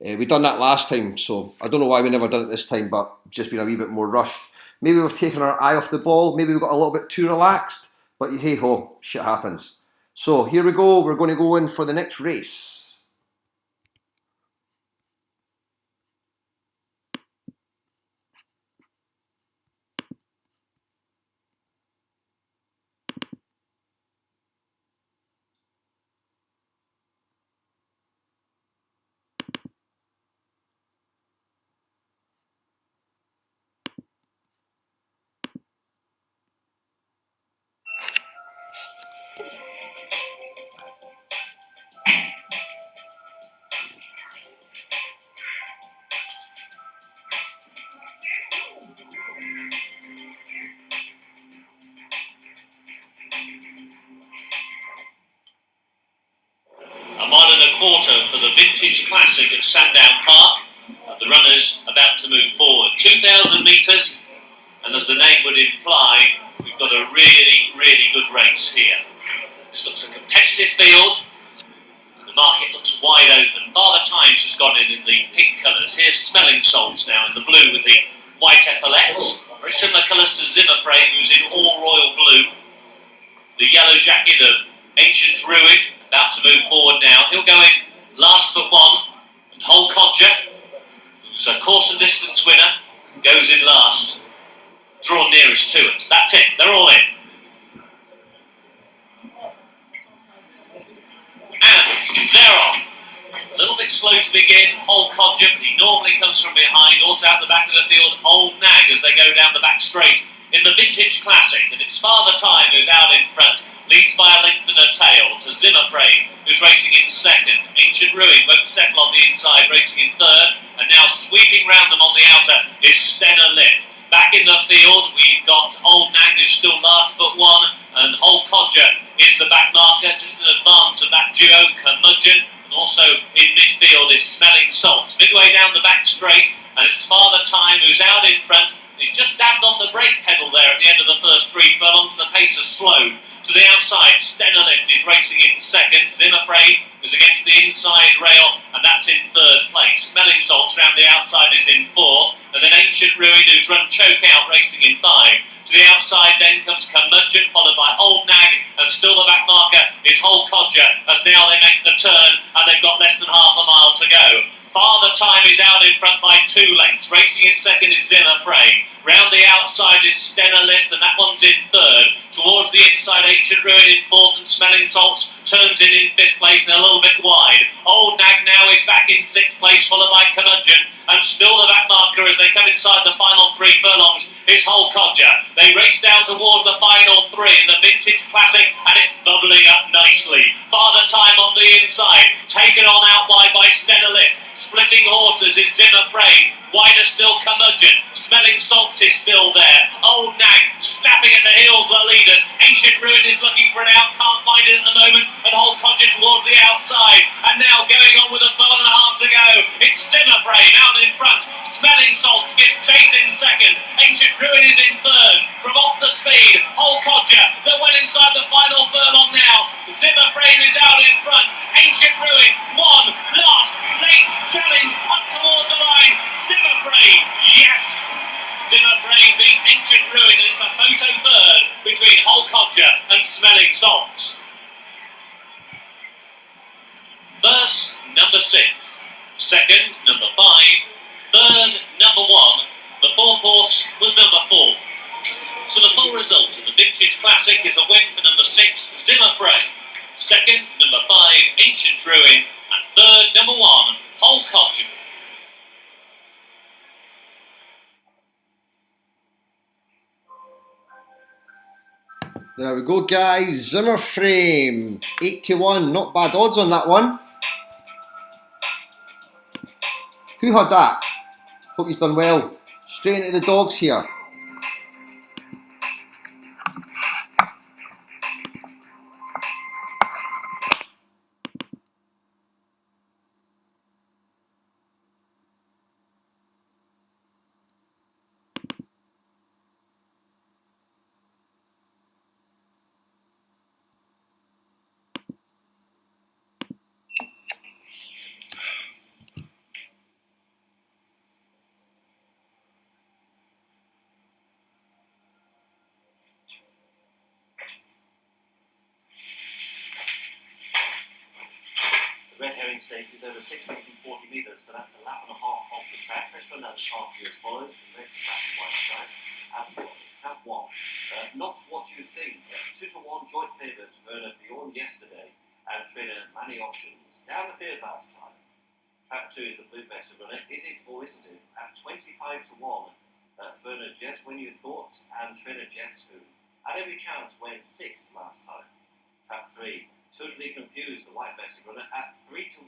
We done that last time, so I don't know why we never done it this time, but just been a wee bit more rushed. Maybe we've taken our eye off the ball, maybe we've got a little bit too relaxed, but hey ho, shit happens. So here we go, we're going to go in for the next race. A mile and a quarter for the Vintage Classic at Sandown Park. The runners about to move forward. 2,000 metres, and as the name would imply, we've got a really, really good race here. This looks a competitive field. The market looks wide open. Father Time's just gone in the pink colours. Here's Smelling Salts now in the blue with the white epaulettes. Very similar colours to Zimmer Frame, who's in all royal blue. The yellow jacket of Ancient Ruin, about to move forward now. He'll go in last but one. And Hull Codger, who's a course and distance winner, goes in last. Drawn nearest to us. That's it. They're all in. And they're off. A little bit slow to begin. Hull Codger, but he normally comes from behind. Also out the back of the field, Old Nag as they go down the back straight in the Vintage Classic. And it's Father Time who's out in front. Leads by a length and a tail to Zimmer Frame, who's racing in second. Ancient Ruin won't settle on the inside, racing in third. And now sweeping round them on the outer is Stenner Lift. Back in the field, we've got Old Nag, who's still last but one, and Hull Codger is the back marker, just in advance of that duo, Curmudgeon, and also in midfield is Smelling Salts. Midway down the back straight, and it's Father Time who's out in front. He's just dabbed on the brake pedal there at the end of the first 3 furlongs, and the pace has slowed. To the outside, Stenner Lift is racing in second. Zimmer Frame is against the inside rail, and that's in third place. Smelling Salts round the outside is in fourth, and then Ancient Ruin, who's run choke out, racing in 5. To the outside then comes Curmudgeon, followed by Old Nag, and still the back marker is Hull Codger, as now they make the turn, and they've got less than half a mile to go. Father Time is out in front by 2 lengths. Racing in second is Zimmer Frame. Round the outside is Stenner Lift, and that one's in third. Towards the inside, Ancient Ruin in fourth, and Smelling Salts turns in 5th place and a little bit wide. Old Nag now is back in 6th place, followed by Curmudgeon, and still the back marker as they come inside the final 3 furlongs is Hull Codger. They race down towards the final 3 in the Vintage Classic, and it's bubbling up nicely. Father Time on the inside, taken on out wide by Stenner Lift. Splitting horses is Zimmer Frame. Wider still Curmudgeon. Smelling Salts is still there. Old Nag snapping at the heels of the leaders. Ancient Ruin is looking for an out, can't find it at the moment, and Hull Codger towards the outside. And now going on with a furlong and a half to go, it's Zimmer Frame out in front. Smelling Salts gives chase in second. Ancient Ruin is in third. From off the speed, Hull Codger, they're well inside the final furlong now. Zimmer Frame is out in front. Ancient Ruin, one last late challenge up towards the line. Zimmer Frame, yes! Zimmer Frame beat Ancient Ruin, and it's a photo third between Hull Codger and Smelling Salts. First, number 6. Second, number 5. Third, number 1. The fourth horse was number 4. So the full result of the Vintage Classic is a win for number 6, Zimmer Frame. Second, number 5, Ancient Ruin. And third, number 1, Hull Codger. There we go guys, Zimmer Frame, 8-1, not bad odds on that one. Who had that? Hope he's done well. Straight into the dogs here. Red Herring Stakes is over 640 metres, so that's a lap and a half off the track. Let's run down the chart for you as follows: from red to black and white stripe. As follows: Trap 1, Not What You Think, 2-1 joint favourite Verna Bjorn yesterday, and trainer Manny Options down the field last time. Trap 2 is the Blue Vested Runner, Is It or Isn't It, at 25-1. Verna Jess When You Thought, and trainer Jess Who had every chance went 6th last time. Trap 3, Totally Confused, the White Vested Runner, at 3-1.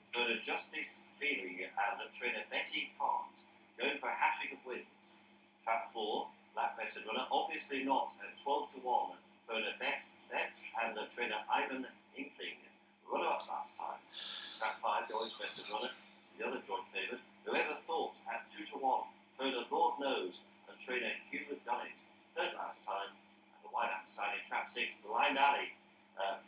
Verna Justice Feeling and trainer Betty Can't going for a hat-trick of wins. Trap 4, Black Vested Runner, Obviously Not, at 12-1. Verna Best Bet and trainer Ivan Inkling, runner-up last time. Trap 5, the Orange Vested Runner, is the other joint favourite. Whoever Thought, at 2-1. Verna Lord Knows and trainer Hubert Dunnett, third last time. And the White Apple signing Trap 6, Blind Alley,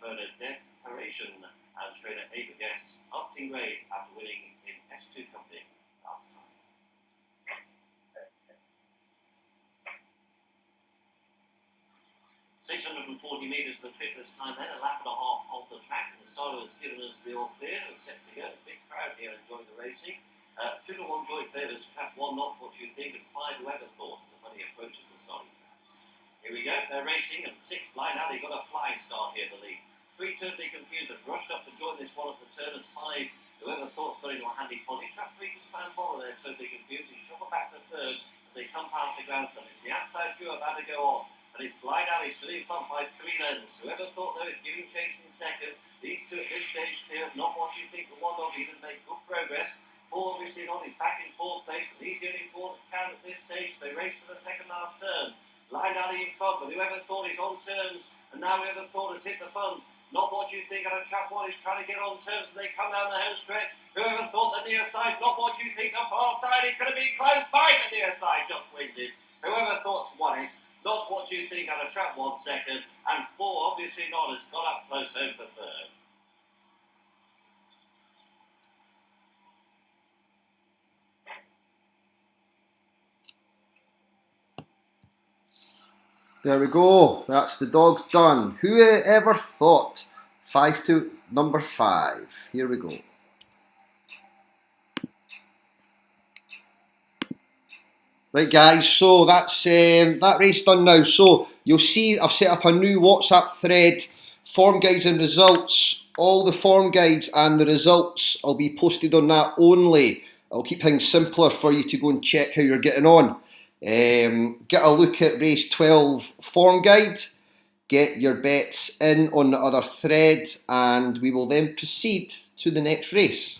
Verna Desperation and trainer Ava Guess upped in grade after winning in S2 Company last time. "640 metres the trip this time then, a lap and a half off the track, and the starter has given us the all clear and set to go. Big crowd here enjoying the racing. 2-1 joint favourites, Trap 1, Not What You Think, and 5, Whoever Thought, as the money approaches the starting tracks. Here we go, they're racing, and 6, Blind Alley, got a flying start here to lead. 3, Totally Confused, has rushed up to join this one at the turn as 5, Whoever Thought's got into a handy posse. Trap 3 just found bother there, Totally Confused. He's shuffled back to third as they come past the grandson. It's the outside duo about to go on, and it's Blind Alley still in front by 3 lengths. Whoever Thought, though, is giving chase in second. These two at this stage clear. Not What You Think, the one dog even make good progress. 4 obviously not, he's back in 4th place, and he's the only 4 that count at this stage. So they race to the second last turn. Blind Alley in front, but Whoever Thought is on terms, and now Whoever Thought has hit the front. Not What You Think, and a Trap 1 is trying to get on terms as they come down the home stretch. Whoever Thought, the near side. Not What You Think, the far side is going to be close by. The near side just wins it. Whoever Thought's won it. Not What You Think, and a Trap 1 second, and 4 obviously not has got up close home for third. There we go. That's the dogs done. Whoever thought? 5 to number 5. Here we go. Right, guys. So that's that race done now. So you'll see I've set up a new WhatsApp thread. Form guides and results. All the form guides and the results will be posted on that only. It'll keep things simpler for you to go and check how you're getting on. Get a look at race 12 form guide, get your bets in on the other thread, and we will then proceed to the next race.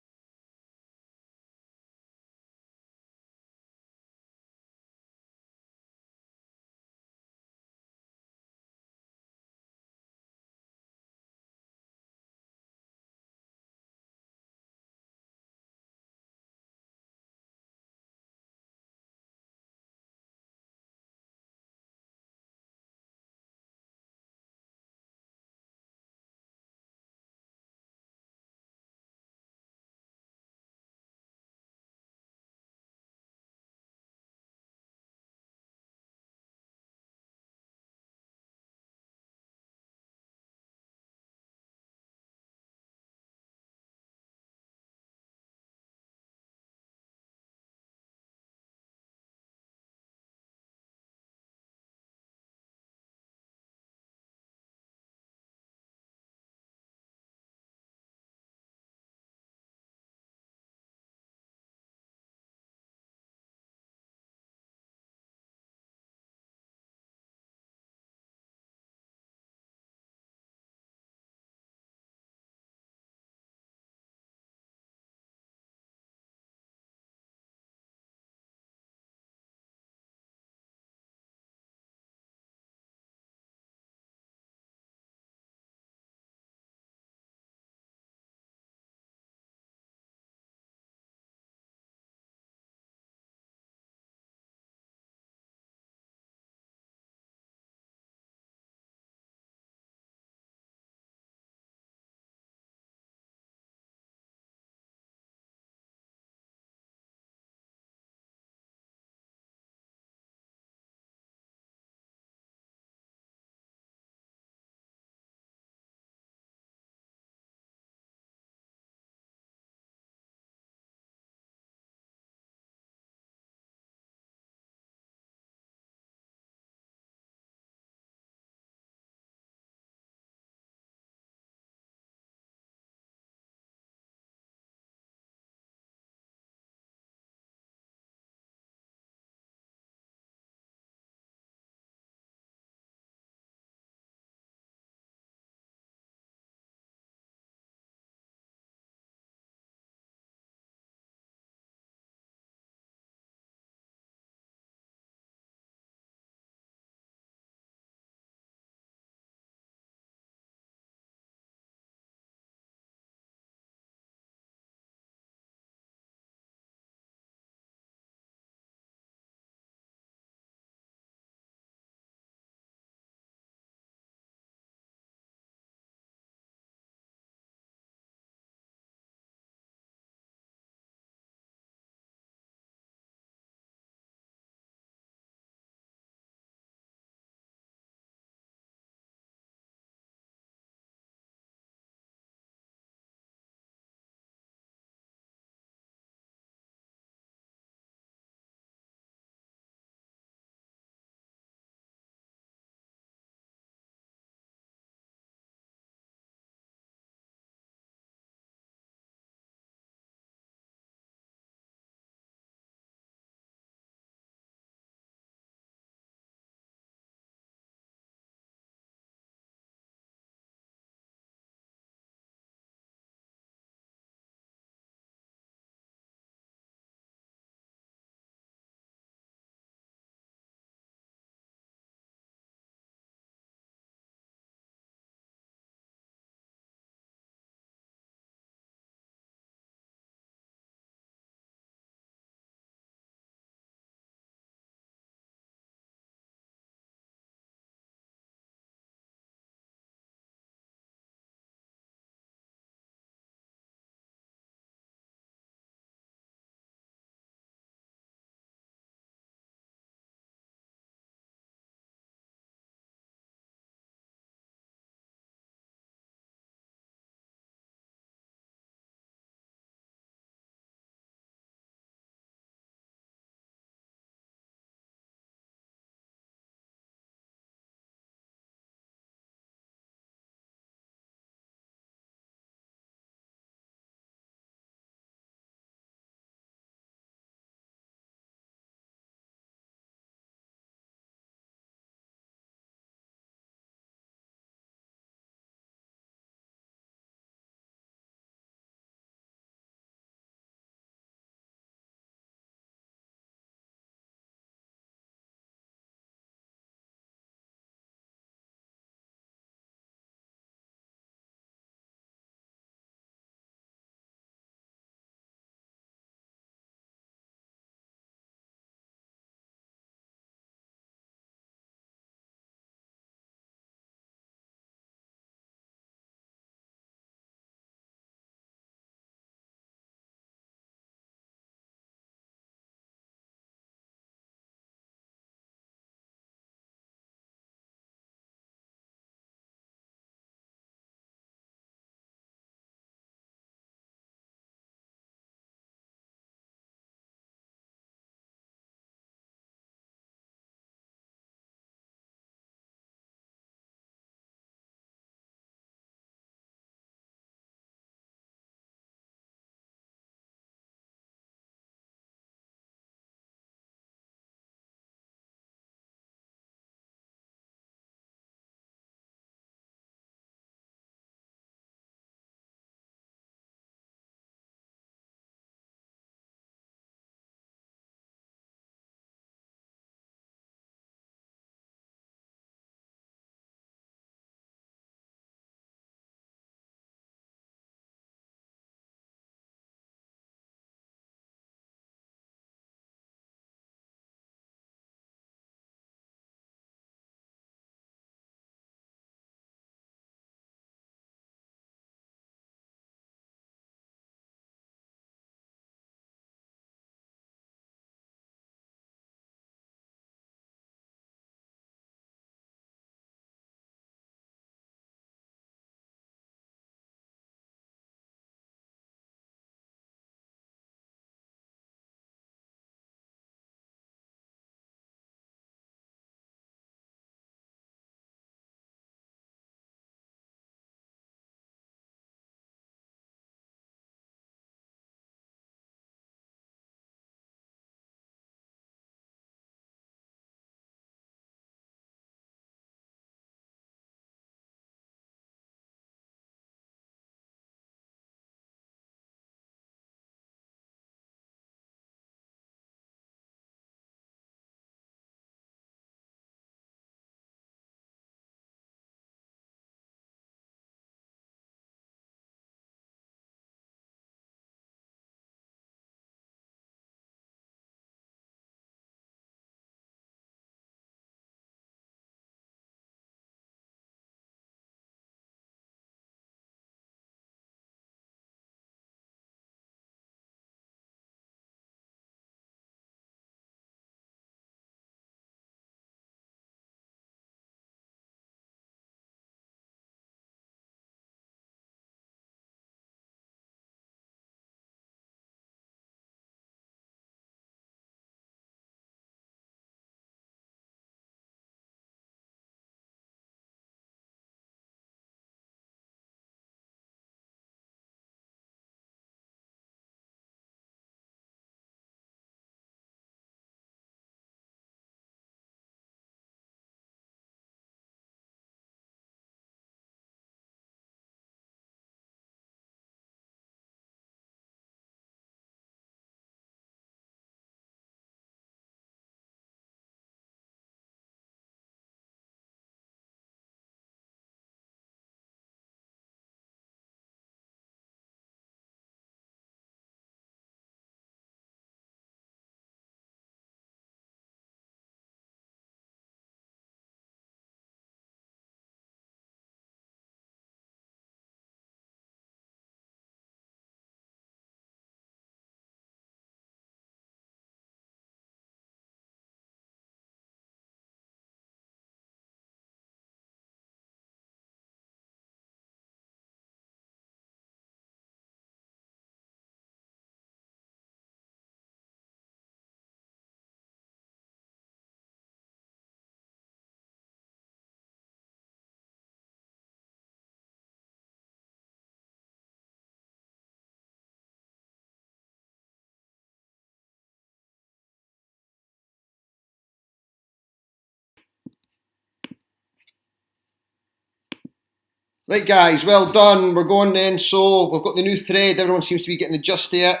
Right, guys, well done. We're going then. So we've got the new thread. Everyone seems to be getting the gist of it.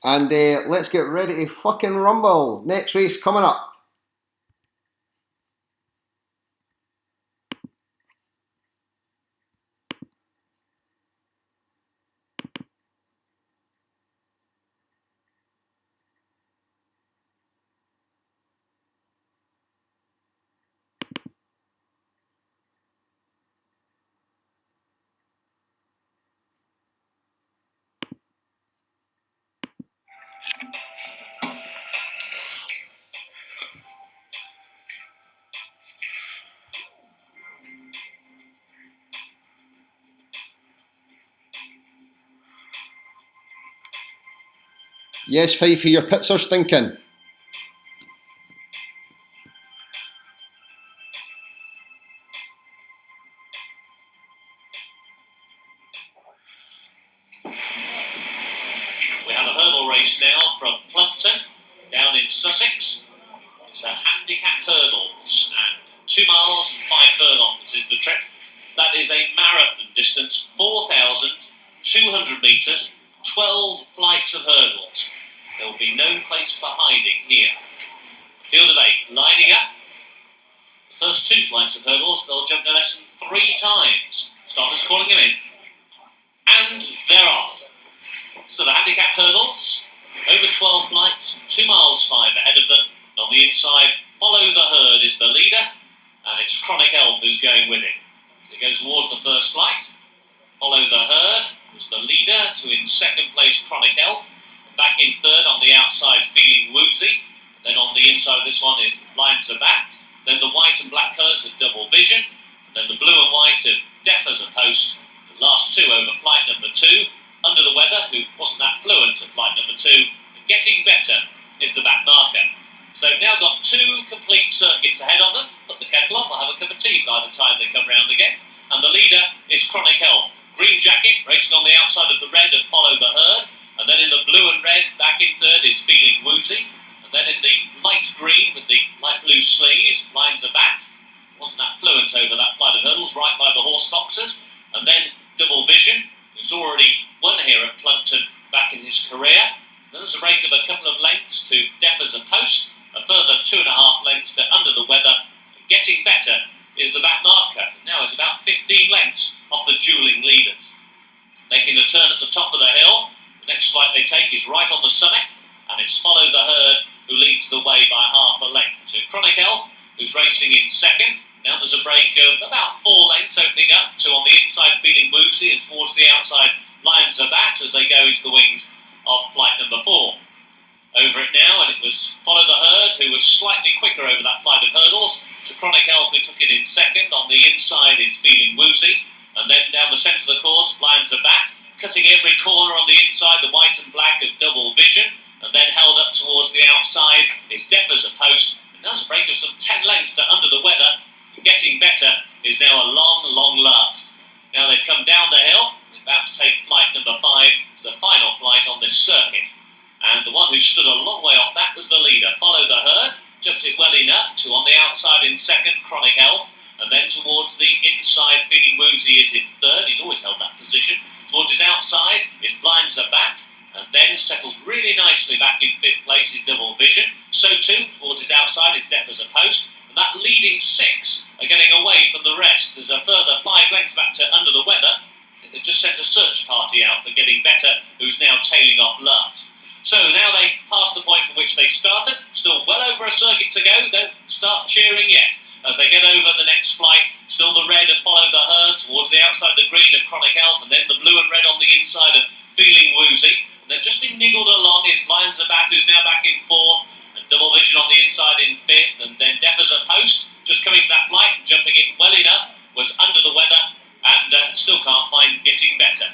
And let's get ready to fucking rumble. Next race coming up. Yes, Fifey, your pits are stinking. We have a hurdle race now from Plumpton down in Sussex. It's a handicap hurdles, and 2 miles and 5 furlongs is the trip. That is a marathon distance, 4,200 metres, 12 flights of hurdles. There will be no place for hiding here. Field of 8 lining up. The first 2 flights of hurdles, they'll jump no less than 3 times. Starters calling them in. And they're off. So the handicap hurdles, over 12 flights, 2 miles 5 ahead of them. And on the inside, Follow the Herd is the leader, and it's Chronic Elf who's going with him. So he goes towards the first flight. Follow the Herd was the leader, to in second place Chronic Elf. Back in third on the outside, Feeling Woozy. And then on the inside of this one is Lines of Bat. Then the white and black colours of Double Vision. And then the blue and white of Deaf as a Post. The last 2 over flight number 2. Under the Weather, who wasn't that fluent at flight number 2. And Getting Better is the back marker. So they've now got 2 complete circuits ahead of them. Put the kettle on, we'll have a cup of tea by the time they come round again. And the leader is Chronic Elf. Green jacket, racing on the outside of the red of Follow the Herd. And then in the blue and red, back in third is Feeling Woozy. And then in the light green with the light blue sleeves, Lines of Bat. Wasn't that fluent over that flight of hurdles, right by the horse boxers. And then Double Vision, who's already won here at Plumpton back in his career. Then there's a break of a couple of lengths to Deaf as a Post. A further 2.5 lengths to Under the Weather. Getting Better is the back marker. Now it's about 15 lengths off the duelling leaders. Making the turn at the top of the hill. The next flight they take is right on the summit, and it's Follow the Herd who leads the way by half a length to Chronic Elf, who's racing in second. Now there's a break of about 4 lengths opening up to on the inside Feeling Woozy, and towards the outside Lions of Bat as they go into the wings of flight number 4. Over it now, and it was Follow the Herd who was slightly quicker over that flight of hurdles to Chronic Elf who took it in second. On the inside is Feeling Woozy, and then down the centre of the course, Lions of Bat, cutting every corner on the inside, the white and black of Double Vision, and then held up towards the outside is Deaf as a Post. And that's a break of some 10 lengths to Under the Weather. Getting Better is now a long last. Now they've come down the hill, they're about to take flight number 5 to the final flight on this circuit. And the one who stood a long way off that was the leader, Follow the Herd. Jumped it well enough to on the outside in second, Chronic Elf. And then towards the inside, Feeling Woozy is in third. He's always held that position. Towards his outside is Blinds a Bat. And then settled really nicely back in 5th place is Double Vision. So too, towards his outside is Deaf as a Post. And that leading 6 are getting away from the rest. There's a further 5 lengths back to Under the Weather. I think they've just sent a search party out for Getting Better, who's now tailing off last. So now they pass the point from which they started. Still well over a circuit to go. Don't start cheering yet. As they get over the next flight, still the red of Follow the Herd, towards the outside the green of Chronic Elf, and then the blue and red on the inside of Feeling Woozy. And they've just been niggled along is Lions of Bat, who's now back in 4th, and Double Vision on the inside in 5th, and then Deaf as a Post, just coming to that flight, jumping it well enough, was Under the Weather, and still can't find Getting Better.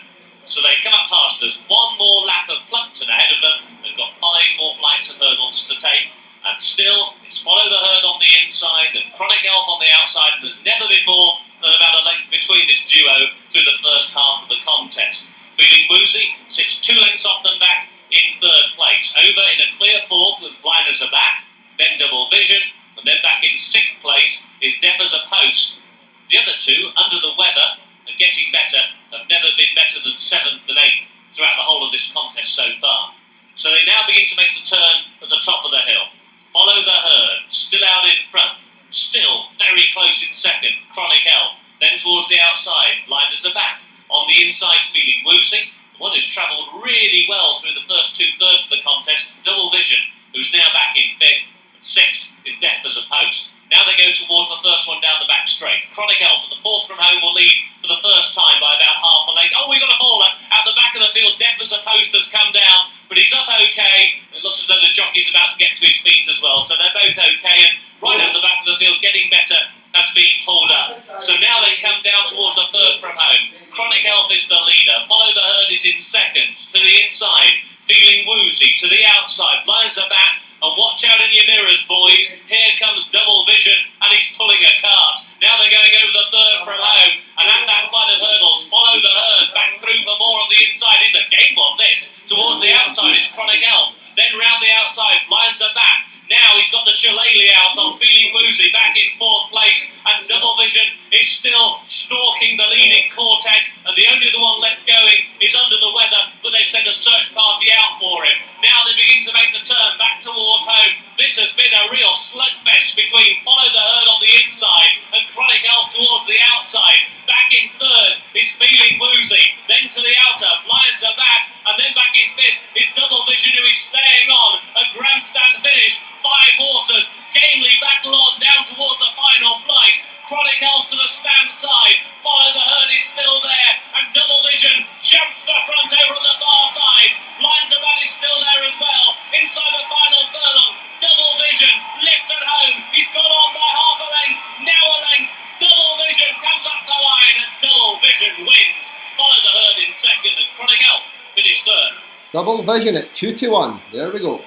So they come up past us, 1 more lap of Plumpton ahead of them. They've got 5 more flights of hurdles to take. And still, it's Follow the Herd on the inside and Chronic Elf on the outside. And there's never been more than about a length between this duo through the first half of the contest. Feeling Woozy sits 2 lengths off them back in 3rd place. Over in a clear 4th with Blind as a Bat, then Double Vision. And then back in 6th place is Deaf as a Post. The other 2, Under the Weather, are getting better, have never been better than 7th and 8th throughout the whole of this contest so far. So they now begin to make the turn at the top of the hill. Follow the Herd, still out in front, still very close in second, Chronic Health. Then towards the outside, Blind as a Bat. On the inside, feeling woozy. One has travelled really well through the first 2/3 of the contest, Double Vision, who's now back in 5th. And 6th is Death as a Post. Now they go towards the first one down the back straight. Chronic Health at the 4th from home will lead for the first time by about half a length. Oh, we got a faller out the back of the field. Death as a Post has come down, but he's up okay. It looks as though the jockey's about to get to his feet as well, so they're both okay. And right out the back of the field, getting better, has been pulled up. So now they come down towards the 3rd from home. Chronic Health is the leader. Follow the Herd is in second. To the inside, feeling woozy. To the outside, Blind as a Bat. And watch out in your mirrors, boys. Here comes Double Vision, and he's pulling a cart. Now they're going over the 3rd from home. And at that flight of hurdles, Follow the Herd. Back through for more on the inside. It's a game on this. Towards the outside is Chronic Health. Then round the outside, Blind as a Bat. Now he's got the Shillelagh out on Feeling Woozy back in 4th place, and Double Vision is still stalking the leading quartet, and the only other one left going is Under the Weather, but they've sent a search party out for him. Now they begin to make the turn back towards home. This has been a real slugfest between Follow the Herd on the inside and Chronic Health towards the outside. Back in 3rd is Feeling Woozy, then to the outer, Blind as a Bat, and then back in 5th is Double Vision, who is staying on. A grandstand finish. 5 horses, gamely battle on down towards the final flight. Chronic Health to the stand side. Follow the Herd is still there, and Double Vision jumps the front over on the far side. Blind as a Bat is still there as well. Inside the final furlong, Double Vision lifted home. He's gone on by half a length, now a length. Double Vision comes up the line, and Double Vision wins. Follow the Herd in second, and Chronic Health finished 3rd. Double Vision at 2-1. There we go.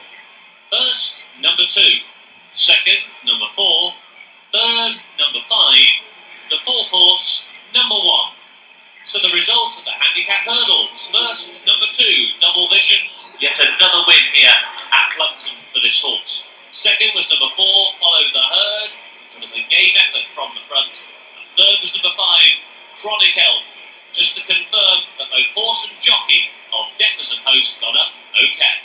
First, number 2. Second, number 4. Third, number 5. The 4th horse, number 1. So the result of the handicap hurdles. First, number 2, Double Vision. Yet another win here at Clumpton for this horse. Second was number 4, Follow the Herd, with a game effort from the front. And third was number 5, Chronic Health. Just to confirm that both horse and jockey of Death as a Post got up okay.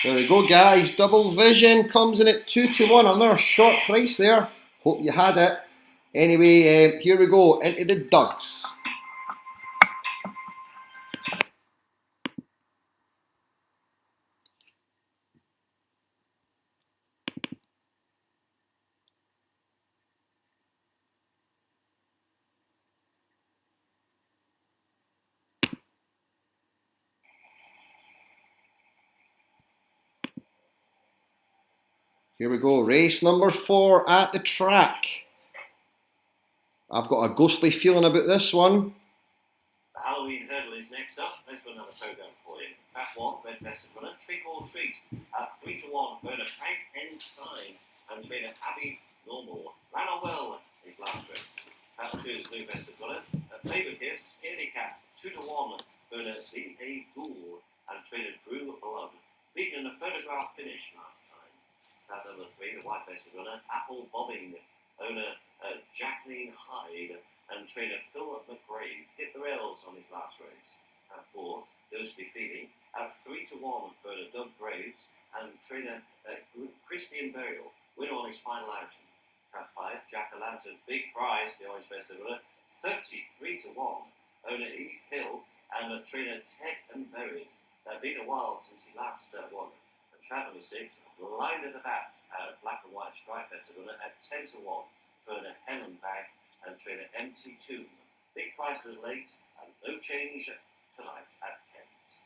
There we go, guys. Double Vision comes in at 2-1. Another short price there. Hope you had it. Anyway, here we go into the duds. Here we go, race number 4 at the track. I've got a ghostly feeling about this one. The Halloween Hurdle is next up. Let's run another programme for you. Track 1, Red Vested Runner, Trick or Treat at 3-1 for the Frank Enstein and trainer Abby Normal. Ran on well his last race. Track 2 is Blue Vested Runner. Favourite here, Scaredy Cat, 2-1 for the B.A. Ghoul and trainer Drew Blood. Beaten in a photograph finish last time. Track number 3, the White Vested Runner, Apple Bobbing, owner Jacqueline Hyde and trainer Phil McGrave hit the rails on his last race. At 4, Ghostly Feeling. At 3-1 for Doug Graves and trainer Christian Burial, winner on his final outing. Track 5, Jack o' Lantern, Big Prize, the Orange Vested Runner, 33-1. Owner Eve Hill and trainer Ted and Buried. It's been a while since he last won. And track number 6, Blind as a Bat, Black and White Stripe Vested Runner at 10-1 for Helen Bag and trainer MT2. Big price is late and no change tonight at 10s.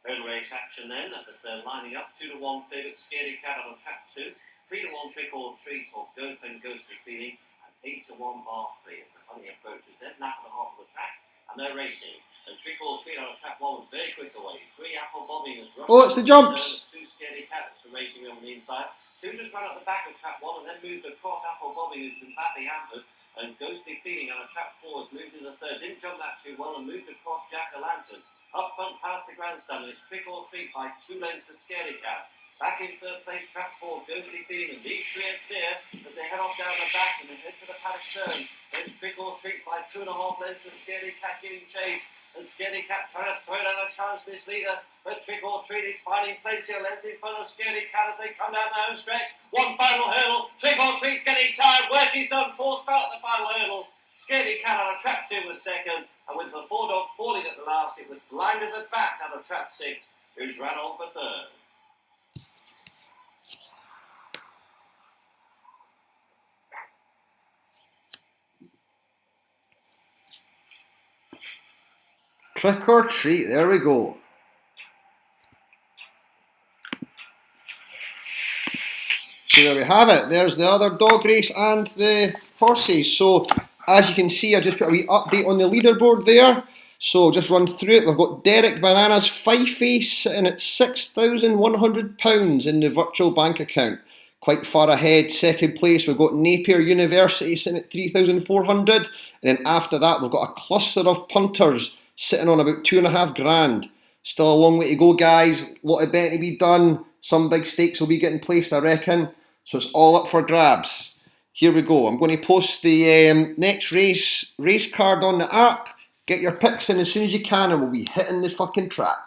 Third race action then, as they're lining up. 2-1 favourite Scaredy Cat on track 2. 3-1 Trick or Treat or Go and Ghostly Feeling. And 8-1 Bar Free as the bunny approaches then. Lap and a half of the track and they're racing. And Trick or Treat on track 1 was very quick away. 3 Apple Bobbing has rushed. Oh, it's the jumps. 2 Scaredy Cat from racing on the inside. 2 just ran up the back of track 1 and then moved across Apple Bobbing, who's been badly hampered. And Ghostly Feeling on a track 4 has moved into third. Didn't jump that too well and moved across Jack-o'-lantern. Up front past the grandstand, and it's Trick or Treat by 2 lengths to Scaredy Cat. Back in third place, track 4, Ghostly Feeling, and these 3 are clear as they head off down the back and they head to the paddock turn. And it's Trick or Treat by 2.5 lengths to Scaredy Cat giving chase. And Scaredy Cat trying to throw down a chance to this leader, but Trick or Treat is finding plenty of length in front of Scaredy Cat as they come down the home stretch. One final hurdle, Trick or Treat's getting tired, work is done, 4th spell at the final hurdle. Scaredy Cat on a trap 2 was second, and with the 4 dog falling at the last, it was Blind as a Bat out of trap 6, who's ran on for third. Trick or Treat, there we go. So there we have it. There's the other dog race and the horses. So as you can see, I just put a wee update on the leaderboard there. So just run through it. We've got Derek Bananas Fifey sitting at £6,100 in the virtual bank account. Quite far ahead. Second place, we've got Napier University sitting at 3,400. And then after that, we've got a cluster of punters sitting on about 2.5 grand. Still a long way to go, guys. A lot of betting to be done. Some big stakes will be getting placed, I reckon. So it's all up for grabs. Here we go. I'm going to post the next race card on the app. Get your picks in as soon as you can and we'll be hitting the fucking track.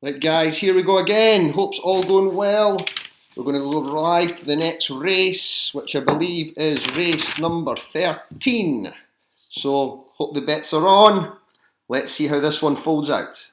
Right guys, here we go again. Hope's all going well. We're going to go live to the next race, which I believe is race number 13. So, hope the bets are on. Let's see how this one folds out.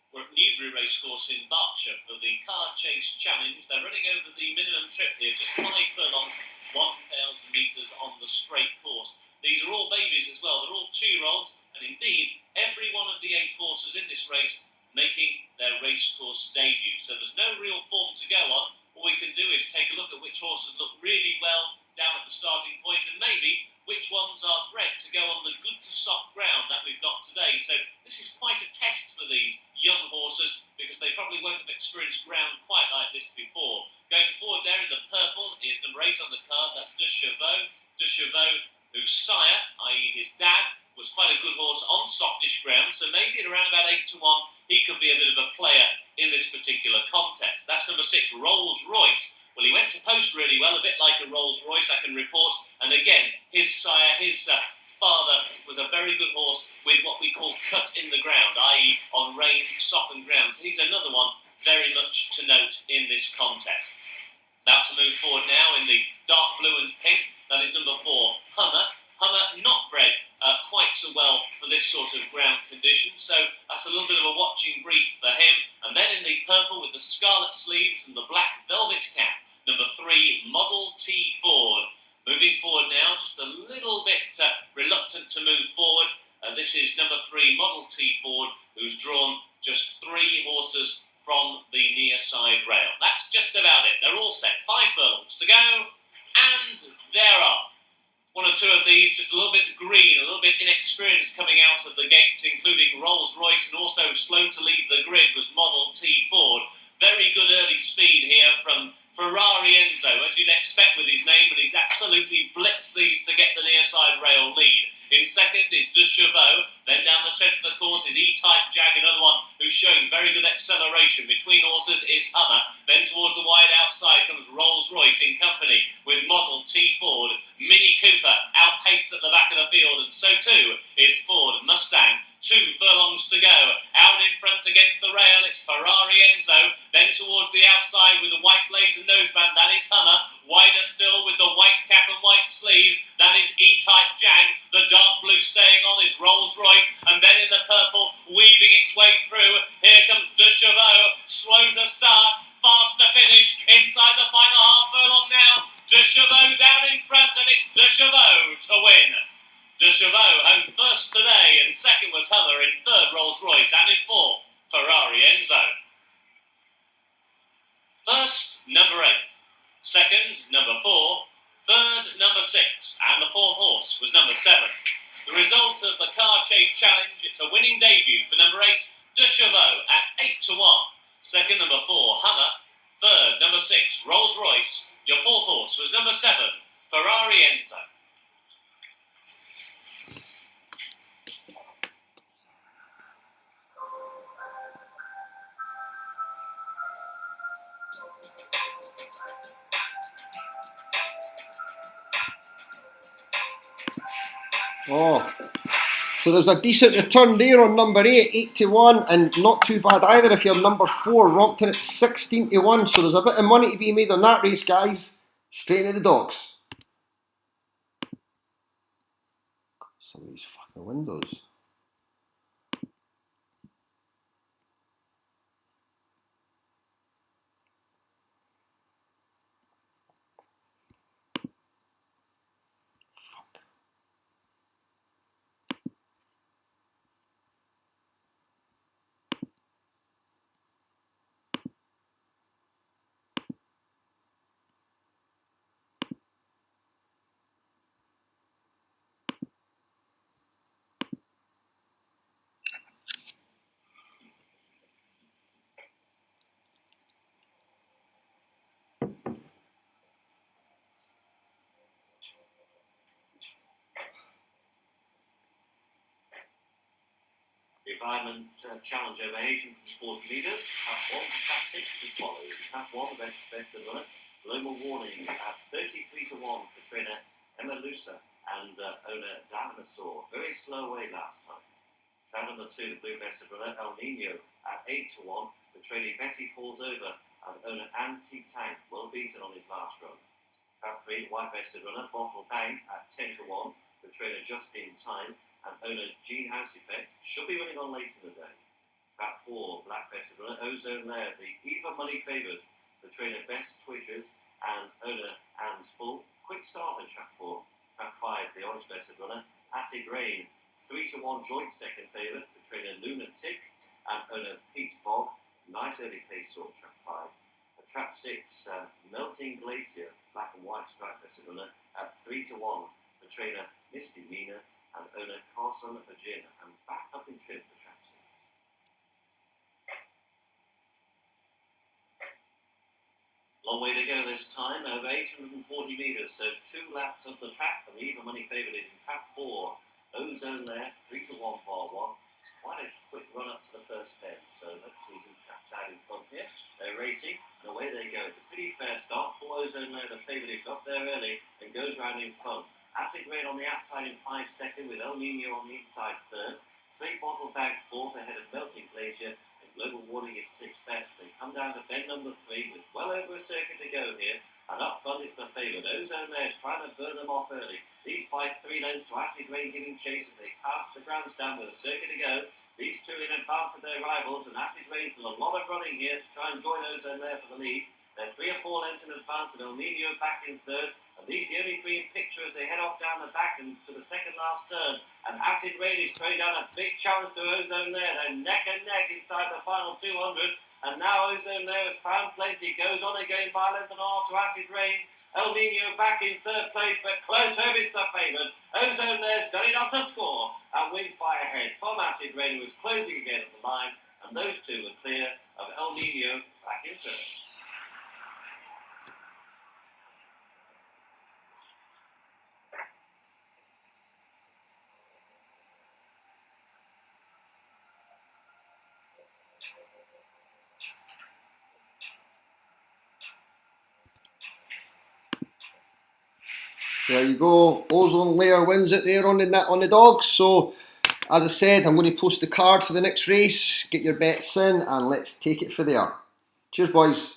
We're at Newbury Racecourse in Berkshire for the Car Chase Challenge. They're running over the minimum trip here, just 5 furlongs, 1,000 metres on the straight course. These are all babies as well. They're all 2-year-olds, and indeed, every one of the 8 horses in this race making their racecourse debut. So there's no real form to go on. All we can do is take a look at which horses look really well down at the starting point, and maybe which ones are bred to go on the good to soft ground that we've got today. So this is quite a test for these young horses, because they probably won't have experienced ground quite like this before. Going forward there in the purple is number 8 on the card, that's De Chevaux. De Chevaux, whose sire, i.e. his dad, was quite a good horse on softish ground, so maybe at around about 8 to 1, he could be a bit of a player in this particular contest. That's number 6, Rolls Royce. Well, he went to post really well, a bit like a Rolls Royce, I can report. And again, his sire, his father, was a very good horse with what we call cut in the ground, i.e. on range, softened ground. So he's another one very much to note in this contest. About to move forward now in the dark blue and pink. That is number 4, Hummer. Hummer not bred quite so well for this sort of ground condition, so that's a little bit of a watching brief for him. And then in the purple with the scarlet sleeves and the black velvet cap, number 3, Model T Ford. Moving forward now, just a little bit reluctant to move forward. This is number 3, Model T Ford, who's drawn just 3 horses from the near side rail. That's just about it. They're all set. 5 furlongs to go, and they're off. 1 or 2 of these just a little bit green, a little bit inexperienced coming out of the gates, including Rolls Royce, and also slow to leave the grid was Model T Ford. Very good early speed here from Ferrari Enzo, as you'd expect with his name, and he's absolutely blitzed these to get the near side rail lead. In second is De Chevaux, then down the centre of the course is E-Type Jag, another one who's showing very good acceleration. Between horses is Hummer, then towards the wide outside comes Rolls Royce in company with Model T Ford. Mini Cooper outpaced at the back of the field, and so too is Ford Mustang. 2 furlongs to go. Out in front against the rail, it's Ferrari Enzo. Then towards the outside with the white blazer noseband, that is Hummer. Wider still with the white cap and white sleeves, that is E-Type Jag. The dark blue staying on is Rolls Royce. And then in the purple, weaving its way through, here comes De Chevaux. Slow to start, fast to finish. Inside the final half furlong now. De Chevaux's out in front, and it's De Chevaux to win. De Chevaux home first today, and second was Hummer, in third Rolls Royce, and in fourth Ferrari Enzo. First, number 8. Second, number 4. Third, number 6. And the fourth horse was number 7. The result of the Car Chase Challenge, it's a winning debut for number 8, De Chevaux, at 8 to 1. Second, number 4, Hummer. Third, number 6, Rolls Royce. Your fourth horse was number 7, Ferrari Enzo. Oh, so there's a decent return there on number 8, 8 to 1, and not too bad either if you're number 4, Rompton at 16 to 1. So there's a bit of money to be made on that race, guys. Straight into the dogs. Some of these fucking windows. The environment challenge over 840 metres. Trap 1 to trap 6 as follows. Trap 1, the best of runner. Global warning at 33 to 1 for trainer Emma Lusa and owner Dinosaur. Very slow away last time. Trap number 2, the blue vested runner El Nino at 8 to 1 for trainee Betty Falls Over and owner Anti Tank, well beaten on his last run. Trap 3, white vested runner Bottle Bank at 10 to 1 for trainer Justin Time and owner Gene House Effect, should be running on late in the day. Trap 4, black vested runner Ozone Lair, the even money favoured for trainer Best Twishers and owner Anne's Full. Quick start in trap 4. Trap 5, the orange vested runner Acid Rain, 3 to 1 joint second favourite for trainer Lunatic and owner Pete Bog. Nice early pace sort trap 5. Trap 6, Melting Glacier, black and white stripe vested runner at 3 to 1 for trainer Misty Mina and owner Carson Virginia, and back up in trim for trap 6. Long way to go this time, over 840 metres, so 2 laps of the trap, and the even money favourite is in trap 4. Ozone Lair, 3 to 1 bar 1. It's quite a quick run up to the first bend, so let's see who traps out in front here. They're racing, and away they go. It's a pretty fair start. 4 Ozone Lair, the favourite, is up there early and goes round in front. Acid Rain on the outside in 5 second, with El Nino on the inside third. 3 Bottle Bag fourth ahead of Melting Glacier, and Global Warning is 6th best. They come down to bend number 3 with well over a circuit to go here, and up front is the favourite. Ozone Lair is trying to burn them off early. These by 3 lengths to Acid Rain giving chase as they pass the grandstand with a circuit to go. These two in advance of their rivals, and Acid Rain's done a lot of running here to try and join Ozone Lair for the lead. They're 3 or 4 lengths in advance, and El Nino back in third. And these the only 3 in picture as they head off down the back and to the second last turn. And Acid Rain is throwing down a big challenge to Ozone Lair. They're neck and neck inside the final 200. And now Ozone Lair has found plenty. Goes on again by length and a half to Acid Rain. El Nino back in third place, but close home is the favourite. Ozone Lair's done enough to score and wins by a head from Acid Rain, who was closing again at the line. And those two were clear of El Nino back in third. There you go. Ozone Lair wins it there on the dogs. So, as I said, I'm going to post the card for the next race. Get your bets in and let's take it for there. Cheers, boys.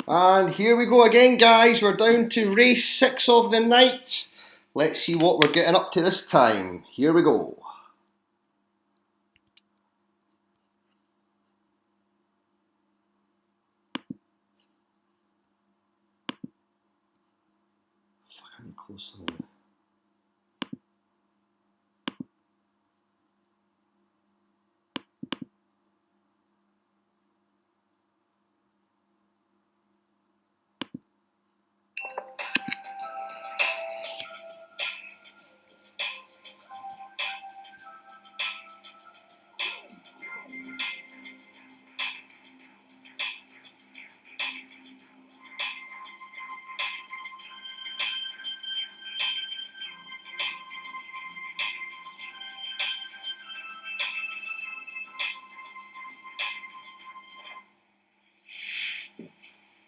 And here we go again, guys. We're down to race 6 of the night. Let's see what we're getting up to this time. Here we go. Fucking close on that.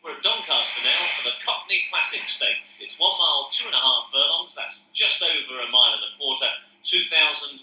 We're at Doncaster now for the Cockney Classic Stakes. It's 1 mile, 2.5 furlongs. That's just over a mile and a quarter, 2,100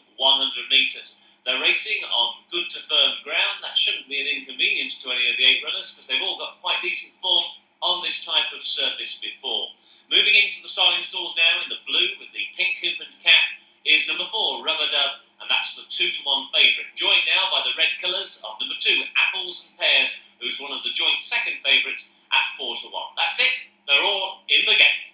metres. They're racing on good to firm ground. That shouldn't be an inconvenience to any of the 8 runners because they've all got quite decent form on this type of surface before. Moving into the starting stalls now in the blue with the pink hoop and cap is number 4, Rubber Dub, and that's the 2-to-1 favourite. Joined now by the red colours of number 2, Apples and Pears, who's one of the joint second favourites at 4-to-1. That's it. They're all in the gate.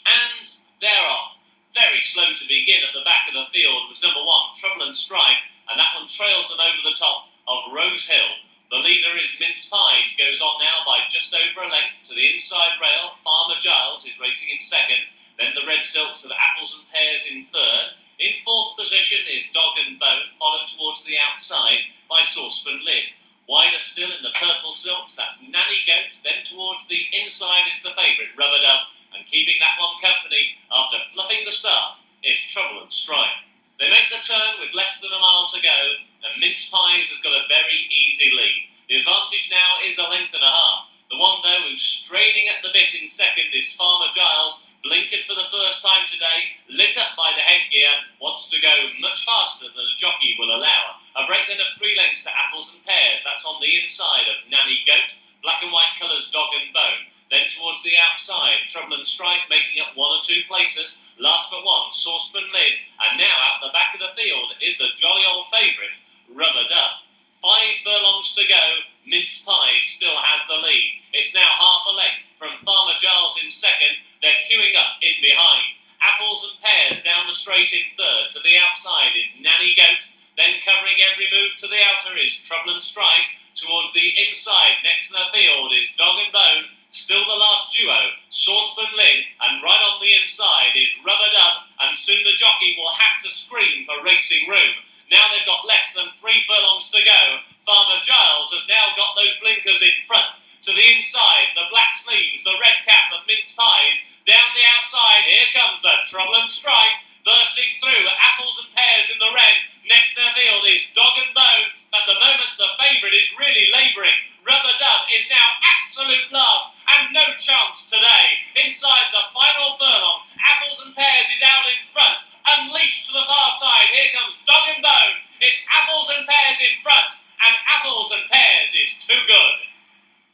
And they're off. Very slow to begin at the back of the field was number 1, Trouble and Strife, and that one trails them over the top of Rose Hill. The leader is Mince Pies, goes on now by just over a length to the inside rail. Farmer Giles is racing in second. Then the Red Silks of Apples and Pears in third. In fourth position is Dog and Bone, followed towards the outside by Saucepan Lid. Wider still in the purple silks, that's Nanny Goat. Then towards the inside is the favourite, Rubber Dub. And keeping that one company after fluffing the start is Trouble and Strife. They make the turn with less than a mile to go, and Mince Pies has got a very easy lead. The advantage now is a length and a half. The one, though, who's straining at the bit in second is Farmer Giles. Blinkered for the first time today, lit up by the headgear, wants to go much faster than a jockey will allow. A break then of 3 lengths to Apples and Pears. That's on the inside of Nanny Goat. Black and white colours, Dog and Bone. Then towards the outside, Trouble and Strife making up 1 or 2 places. Last but one, Saucepan Lid. And now out the back of the field is the jolly old favourite, Rubber Dub. 5 furlongs to go. Mince Pies still has the lead. It's now half a length from Farmer Giles in second. They're queuing up in behind. Apples and Pears down the straight in third. To the outside is Nanny Goat. Then covering every move to the outer is Trouble and Strife. Towards the inside, next to the field, is Dog and Bone. Still the last duo, Saucepan Lid, and right on the inside is Rubber Dub, and soon the jockey will have to scream for racing room. Now they've got less than 3 furlongs to go. Farmer Giles has now got those blinkers in front. To the inside, the black sleeves, the red cap of Mince Pies. Down the outside, here comes the Trouble and Strife. Bursting through, Apples and Pears in the red. Next to the field is Dog and Bone. At the moment, the favourite is really labouring. Rubber Dub is now absolute last, and no chance today. Inside the final furlong, Apples and Pears is out in front. Unleashed to the far side, here comes Dog and Bone. It's Apples and Pears in front, and Apples and Pears is too good.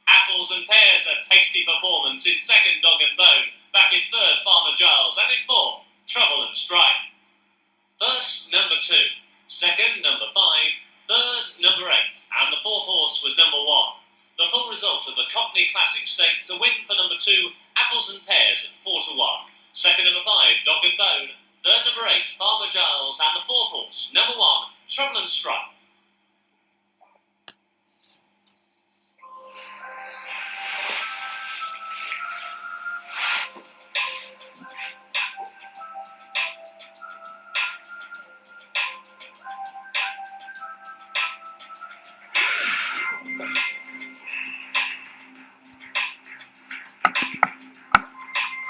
Apples and Pears, a tasty performance. In second, Dog and Bone. Back in third, Farmer Giles. And in fourth, Trouble and Strife. First, number 2. Second, number 5. Third, number 8. And the fourth horse was number 1. The full result of the Cockney Classic Stakes, a win for number 2, Apples and Pears at 4-1. Second, number 5, Dog and Bone. Third, number 8, Farmer Giles. And the fourth horse, number 1, Trouble and Strife.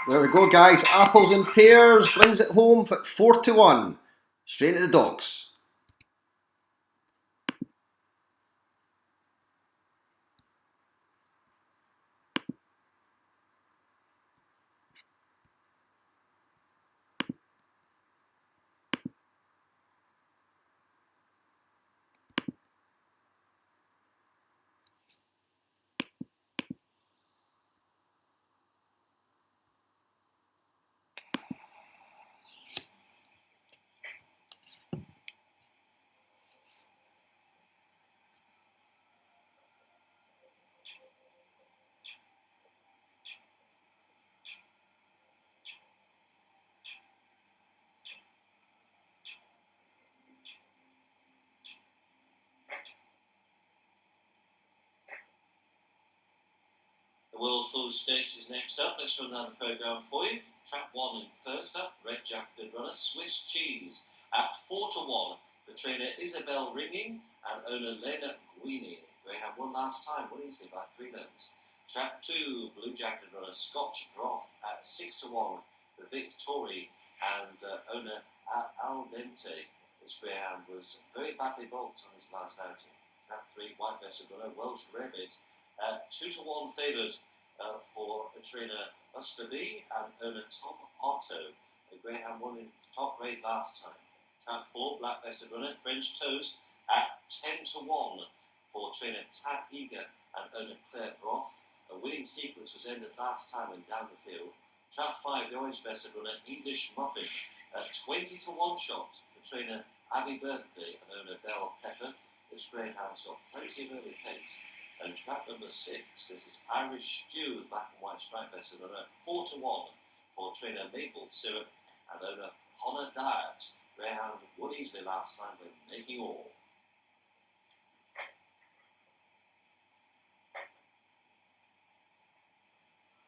There we go, guys. Apples and Pears brings it home at 4-1. Straight to the dogs. World Food Stakes is next up. Let's run down the programme for you. Trap 1 in first up, red jacketed runner Swiss Cheese at 4 to 1 for trainer Isabel Ringing and owner Lena Guini. Greyhound won last time, won easily by 3 lengths. Trap 2, blue jacketed runner Scotch Broth at 6 to 1 for Victory and owner Al Dente. This greyhound was very badly balked on his last outing. Trap 3, white vested runner Welsh Rabbit. 2 to 1 favoured for trainer Buster B and owner Tom Otto. The greyhound won in top grade last time. Trap 4, black vested runner French Toast at 10 to 1 for trainer Tad Eager and owner Claire Broth. A winning sequence was ended last time and down the field. Trap 5, the orange vested runner English Muffin at 20 to 1 shot for trainer Abby Birthday and owner Belle Pepper. This greyhound's got plenty of early pace. And trap number 6, this is Irish Stew, the black and white stripe vested runner at 4 to 1 for trainer Maple Syrup and owner Honor Diet. Greyhound won easily last time by making all.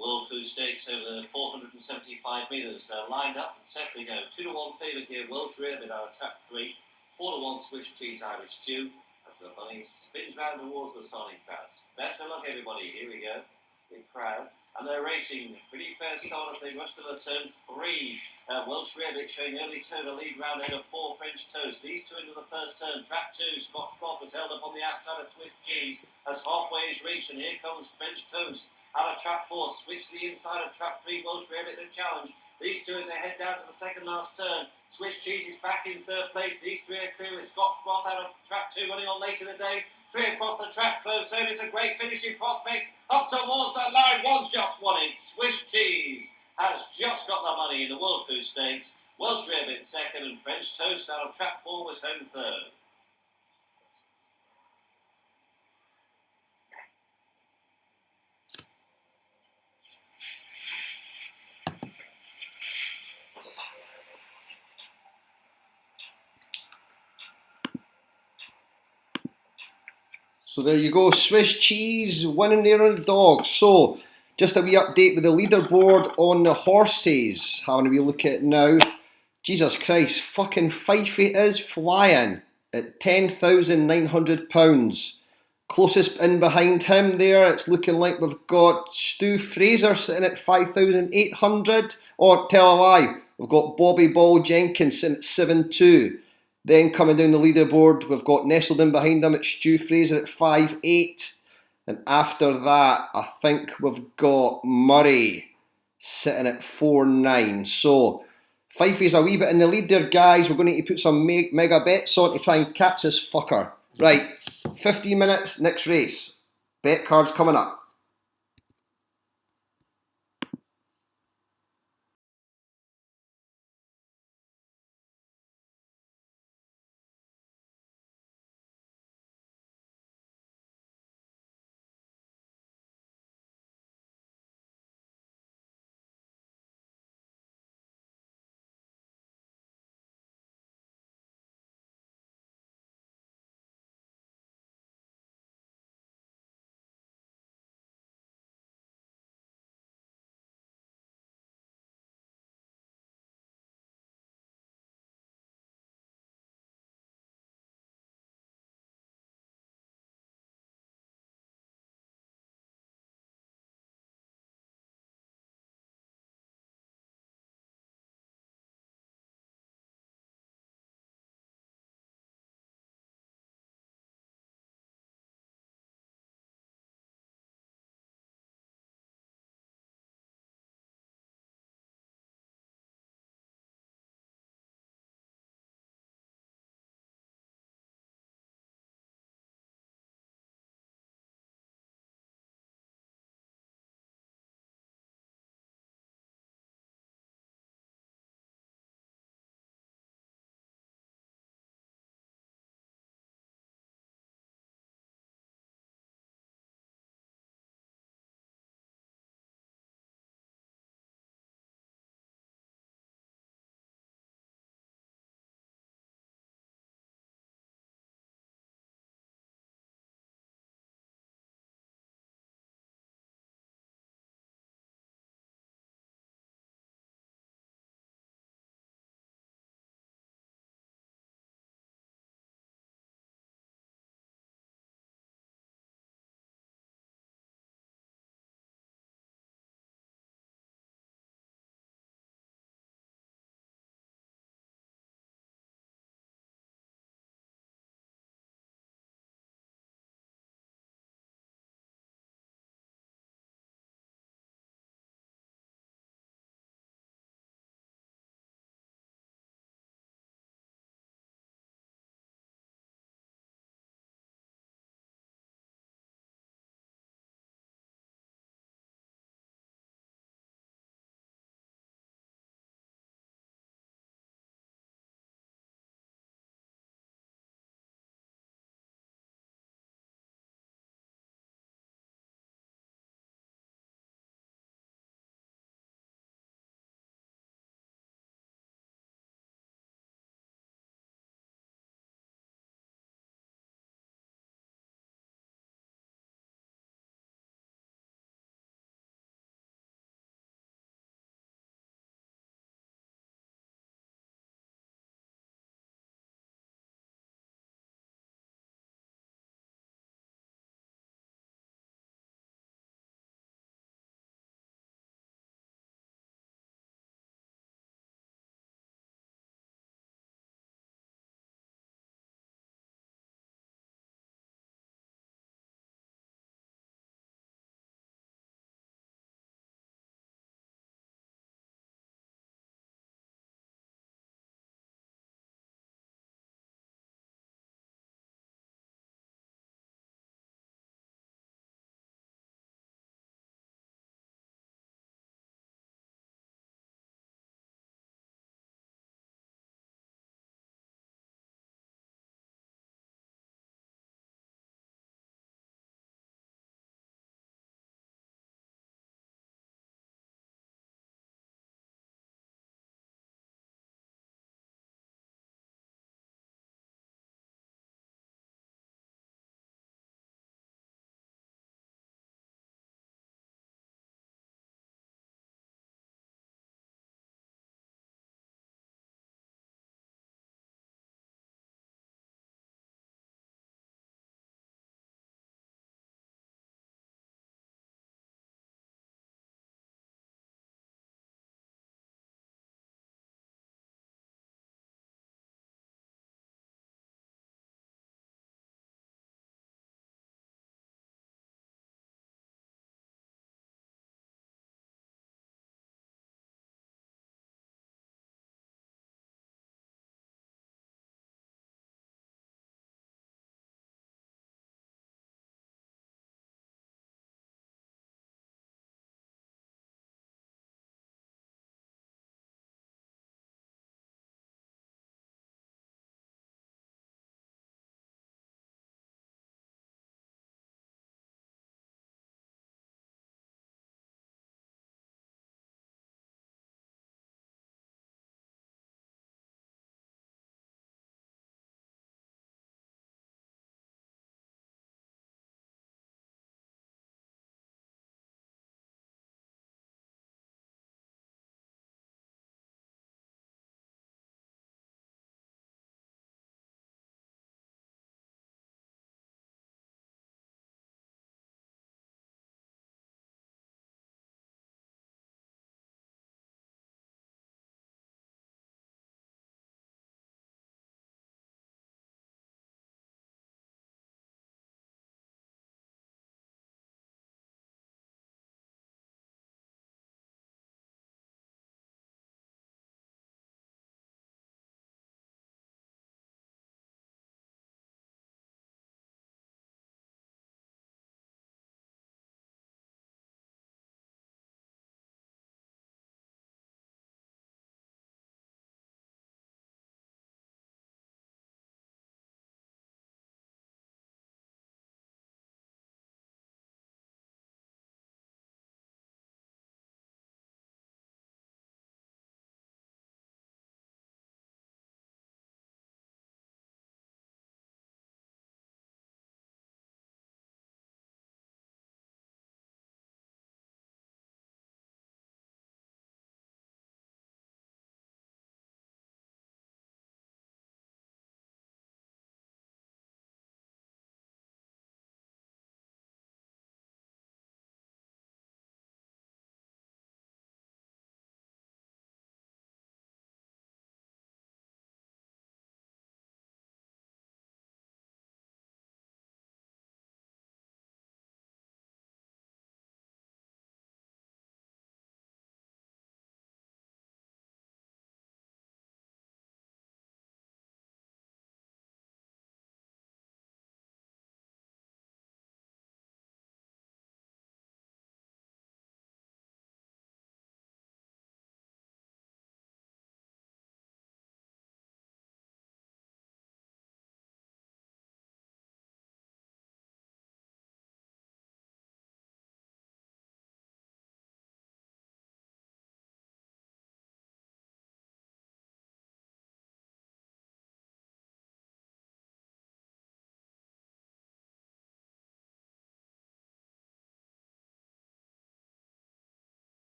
World Food Stakes over 475 metres lined up and set to go. 2 to 1 favourite here, Welsh Rarebit out of trap 3. 4 to 1 Swiss Cheese Irish Stew as the bunny spins round towards the starting traps. Best of luck everybody, here we go. Big crowd. And they're racing. Pretty fair start as they rush to the turn 3. Welsh Rarebit showing early turn a lead round ahead of 4 French Toast. These two into the first turn. Trap 2, Scotch Broth was held up on the outside of Swiss Cheese as halfway is reached, and here comes French Toast. Out of trap 4, switch to the inside of trap 3, Welsh Rarebit to challenge. These two as they head down to the second last turn. Swiss Cheese is back in third place. These three are clear with Scotch Broth out of trap 2 running on late in the day. 3 across the track, close home. It's a great finishing prospect. Up towards that line, one's just won it. Swiss Cheese has just got the money in the World Food Stakes. Welsh Rarebit second and French Toast out of trap 4 was home third. So there you go, Swiss Cheese winning there on the dogs. So just a wee update with the leaderboard on the horses. Having a wee look at it now. Jesus Christ, fucking Fifey is flying at £10,900. Closest in behind him there, it's looking like we've got Stu Fraser sitting at 5,800. Or tell a lie, we've got Bobby Ball Jenkins sitting at 7,2. Then coming down the leaderboard, we've got nestled in behind them, it's Stu Fraser at 5'8". And after that, I think we've got Murray sitting at 4'9". So, Fifey's a wee bit in the lead there, guys. We're going to need to put some mega bets on to try and catch this fucker. Right, 15 minutes, next race. Bet cards coming up.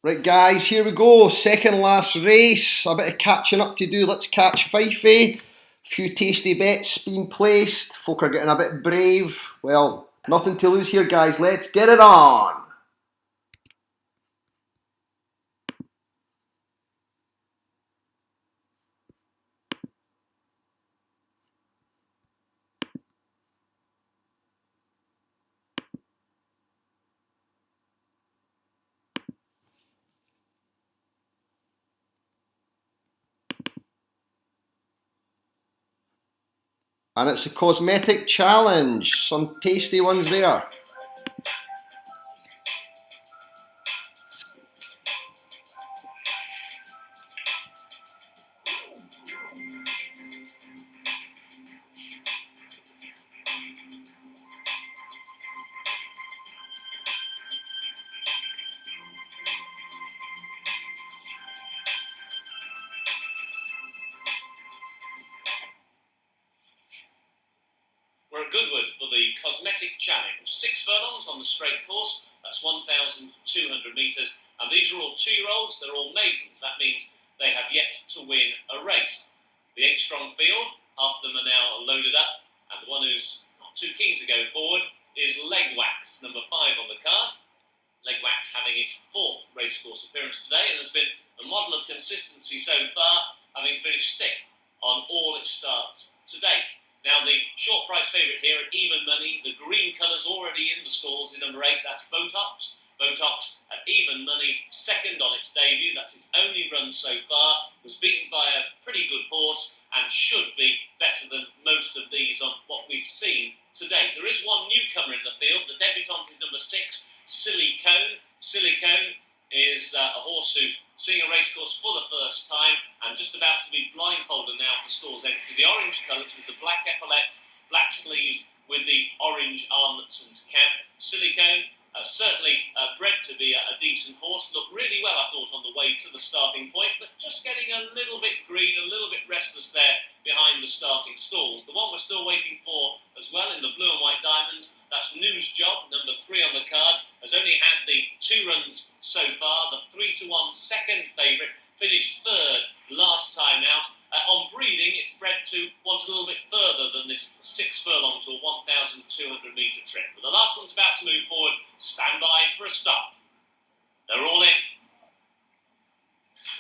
Right guys, here we go, second last race, a bit of catching up to do. Let's catch Fifey. Few tasty bets being placed, folk are getting a bit brave. Well, nothing to lose here guys, let's get it on. And it's a cosmetic challenge, some tasty ones there. We're at Goodwood for the Cosmetic Challenge. 6 furlongs on the straight course, that's 1,200 metres. And these are all 2-year-olds, they're all maidens. That means they have yet to win a race. The 8-strong field, half of them are now loaded up. And the one who's not too keen to go forward is Legwax, number 5 on the card. Legwax having its 4th racecourse appearance today and has been a model of consistency so far, having finished 6th on all its starts to date. Now, the short price favourite here at even money, the green colours already in the stalls in number 8, that's Botox. Botox at even money, 2nd on its debut, that's its only run so far, was beaten by a pretty good horse and should be better than most of these on what we've seen to date. There is one newcomer in the field, the debutant is number 6, Silly Cone. Silly Cone is a horse who's seeing a racecourse for the first time and just about to be blindfolded now for stalls empty. The orange colours with the black epaulettes, black sleeves with the orange armlets and cap. Silly Cone, certainly bred to be a decent horse. Looked really well, I thought, on the way to the starting point, but just getting a little bit green, a little bit restless there behind the starting stalls. The one we're still waiting for as well in the blue and white diamonds, that's News Job, number 3 on the card, has only had the 2 runs so far. The 3-1 second favourite, finished 3rd last time out. On breeding, it's bred to want a little bit further than this 6 furlongs or 1,200 metre trip. But the last one's about to move forward. Stand by for a start. They're all in.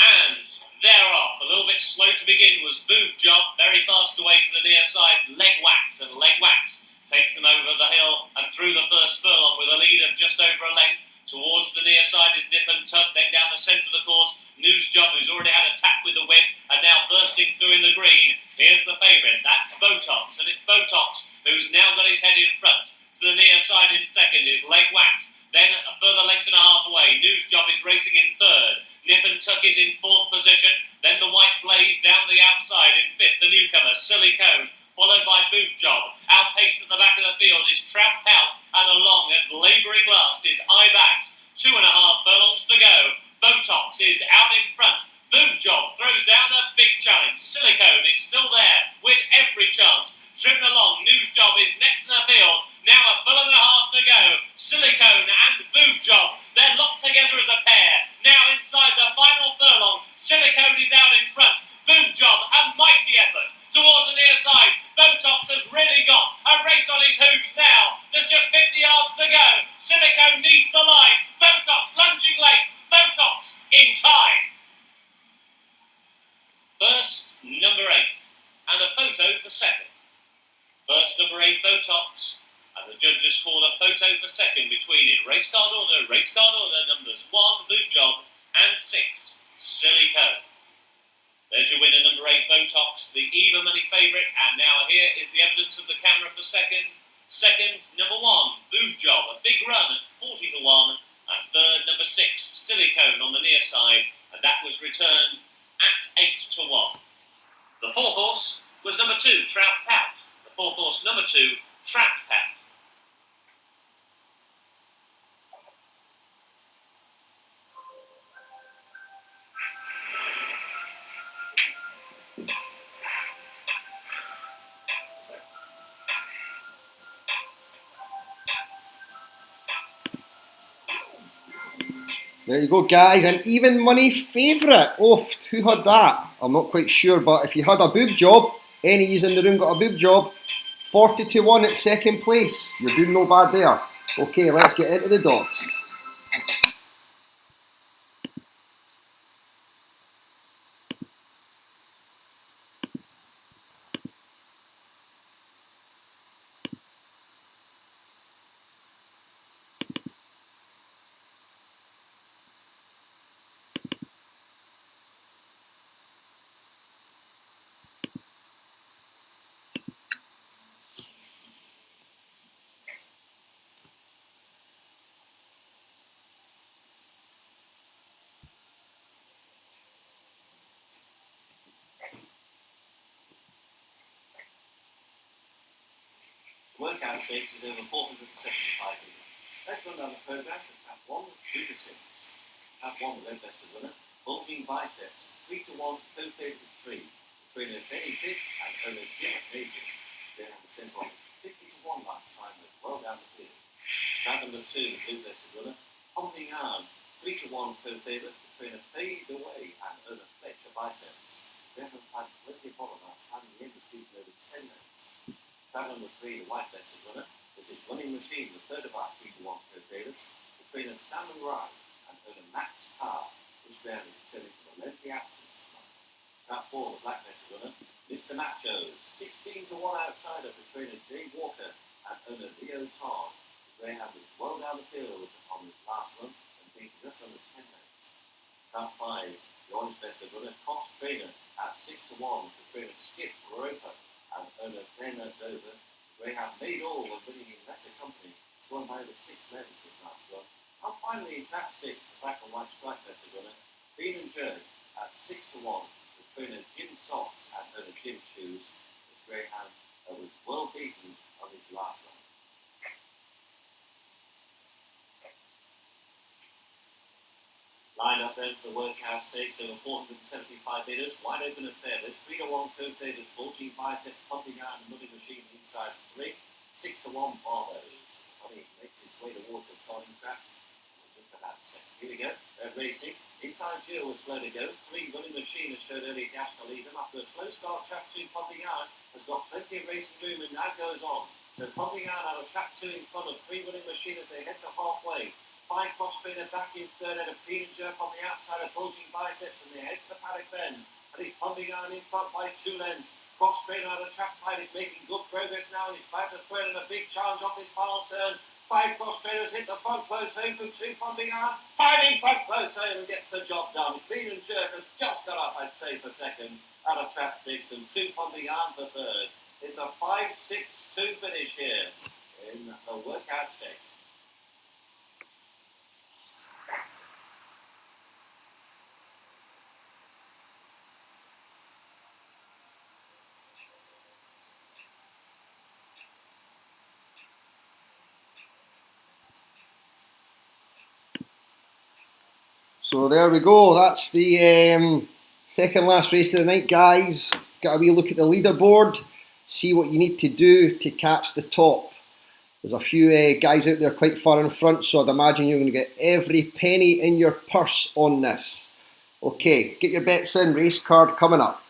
And they're off. A little bit slow to begin was Boob Job. Very fast away to the near side, Legwax. And Legwax takes them over the hill and through the first furlong with a lead of just over a length. Towards the near side is Nip and Tuck, then down the centre of the course, News Job, who's already had a tap with the whip, and now bursting through in the green. Here's the favourite, that's Botox, and it's Botox who's now got his head in front. To the near side in second is Legwax, then a further length and a half away, News Job is racing in 3rd. Nip and Tuck is in 4th position, then the White Blaze down the outside in 5th, the newcomer, Silly Cone, followed by Boot Job. Outpaced at the back of the field is Trout Pout, and along and labouring last is Eyebags. 2.5 furlongs to go. Botox is out in front. Boot Job throws down a big challenge. Silly Cone is still there with every chance. Driven along, News Job is next in the field. Now a furlong and a half to go. Silly Cone and Boot Job, they're locked together as a pair. Now inside the final furlong, Silly Cone is out in front. Boot Job, a mighty effort towards the near side. Botox has really got a race on his hooves now. There's just 50 yards to go. Silly Cone needs the line. Botox lunging late. Botox in time. First, number 8. And a photo for second. First, number 8, Botox. And the judges called a photo for second between in race card order numbers 1, Boot Job, and 6, Silly Cone. There's your winner, number 8, Botox, the even money favourite, and now here is the evidence of the camera for second. Second, number 1, Boob Job, a big run at 40-1, and third, number 6, Silly Cone on the near side, and that was returned at 8-1. The 4th horse was number 2, Trout Pout. The 4th horse, number 2, Trout Pout. There you go, guys. An even money favourite. Oh, who had that? I'm not quite sure, but if you had a boob job, any of you in the room got a boob job, 40 to 1 at second place. You're doing no bad there. Okay, let's get into the dots. Workout stakes is over 475 metres. Let's run down the programme for trap 1, 3 to 6. Trap 1, the red vested winner, bulging biceps, 3 to 1, co-favourite of 3. Trainer Benny Fit and owner Jim Hazen. They have the centre on 50 to 1 last time, but well down the field. Trap number 2, the blue vested winner, Pumping Iron, 3 to 1, co-favourite for trainer Fade Away and owner Fletcher Biceps. They have had plenty of bottom last time, and the end was beaten over 10 minutes. Trap number 3, the white vested winner. This is Running Machine, the third of our 3 to 1 co-favourites. The trainer Salmon Rye and owner Max Power. This round is returning from a lengthy absence tonight. Trap 4, the black vested winner. Mr. Nachos, 16 to 1 outsider for trainer Jay Walker and owner Leo Todd. The greyhound was well down the field on his last run and beat just under 10 minutes. Trap 5, the orange vested winner, Cox Trainer at 6 to 1 for trainer Skip Roper and owner Ben Dover. The greyhound made all when winning in lesser company, swung by over 6 lengths this last run. And finally in trap 6, the black and white stripe vested winner, Bean and Jerk at 6 to 1 for trainer Jim Socks and owner Jim Shoes. This greyhound was well beaten on his last run. Lined up then for the workout stakes over 475 metres, wide open affair. There's 3 to 1 co-favourites, bulging biceps, Pumping Iron and Running Machine inside 3, 6 to 1 Barlows. Money makes its way towards the starting traps. Just about a second. Here we go. They're racing. Inside Jill was slow to go. 3 Running Machine has showed early dash to lead them. After a slow start, trap 2 Pumping Iron has got plenty of racing room and now goes on. So Pumping Iron out of trap 2 in front of 3 Running Machine as they head to halfway. 5 Cross Trainer back in third and a Bean and Jerk on the outside of bulging biceps and they head to the paddock bend. And he's Pumping Iron in front by 2 lengths. Cross Trainer out of trap 5 is making good progress now. He's about to throw in a big challenge off this final turn. 5 Cross Trainers hit the front close home from 2 Pumping Iron. 5 in front close home and gets the job done. Bean and Jerk has just got up, I'd say, for second out of trap 6 and 2 Pumping Iron for third. It's a 5-6-2 finish here in the workout stakes. So there we go. That's the second last race of the night, guys. Got a wee look at the leaderboard. See what you need to do to catch the top. There's a few guys out there quite far in front, so I'd imagine you're going to get every penny in your purse on this. Okay, get your bets in. Race card coming up.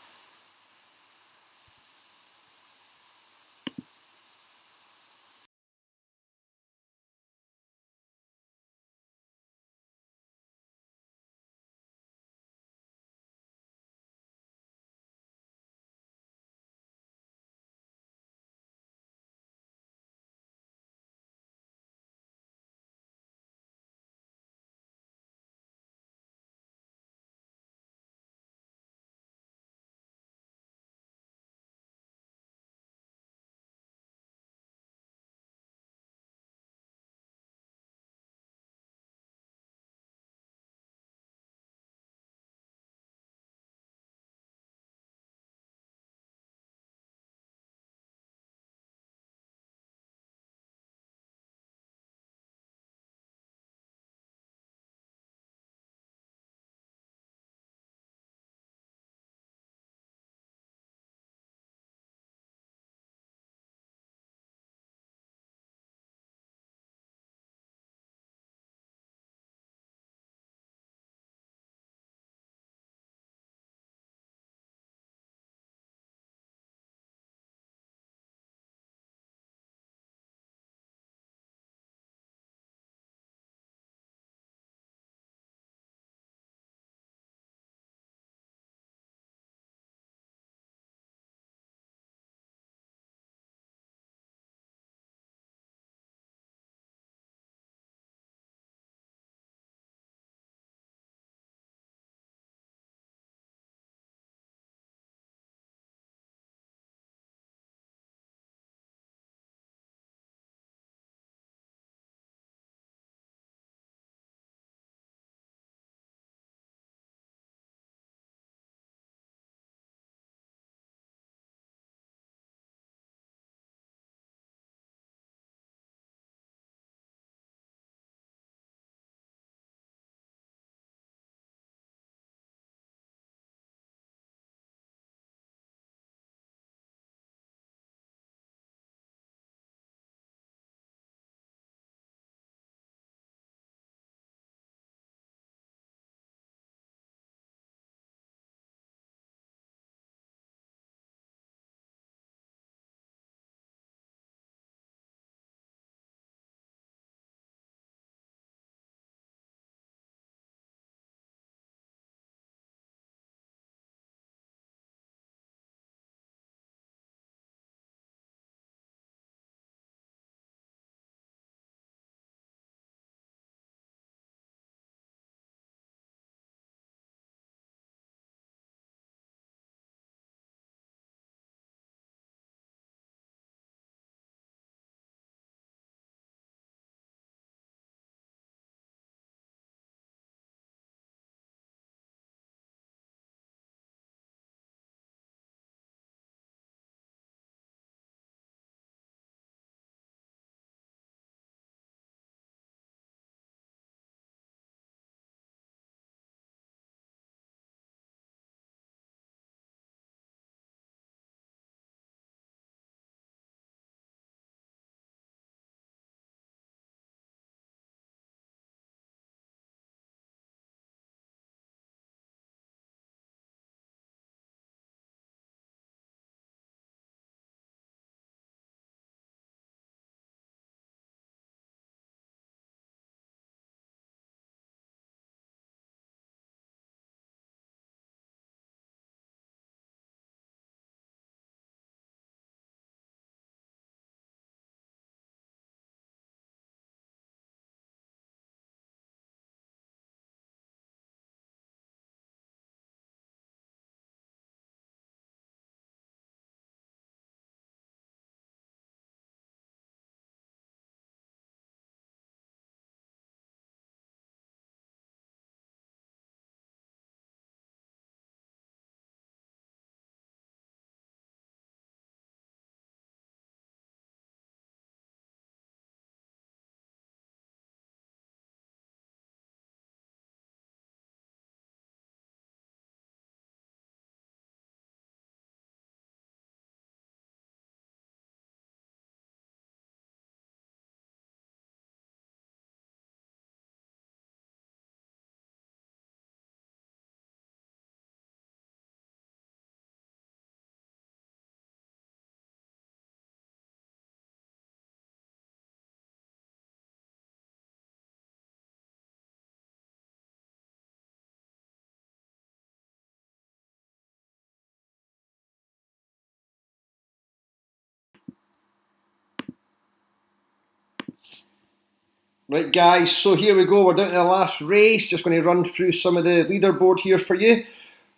Right, guys, so here we go. We're down to the last race. Just going to run through some of the leaderboard here for you.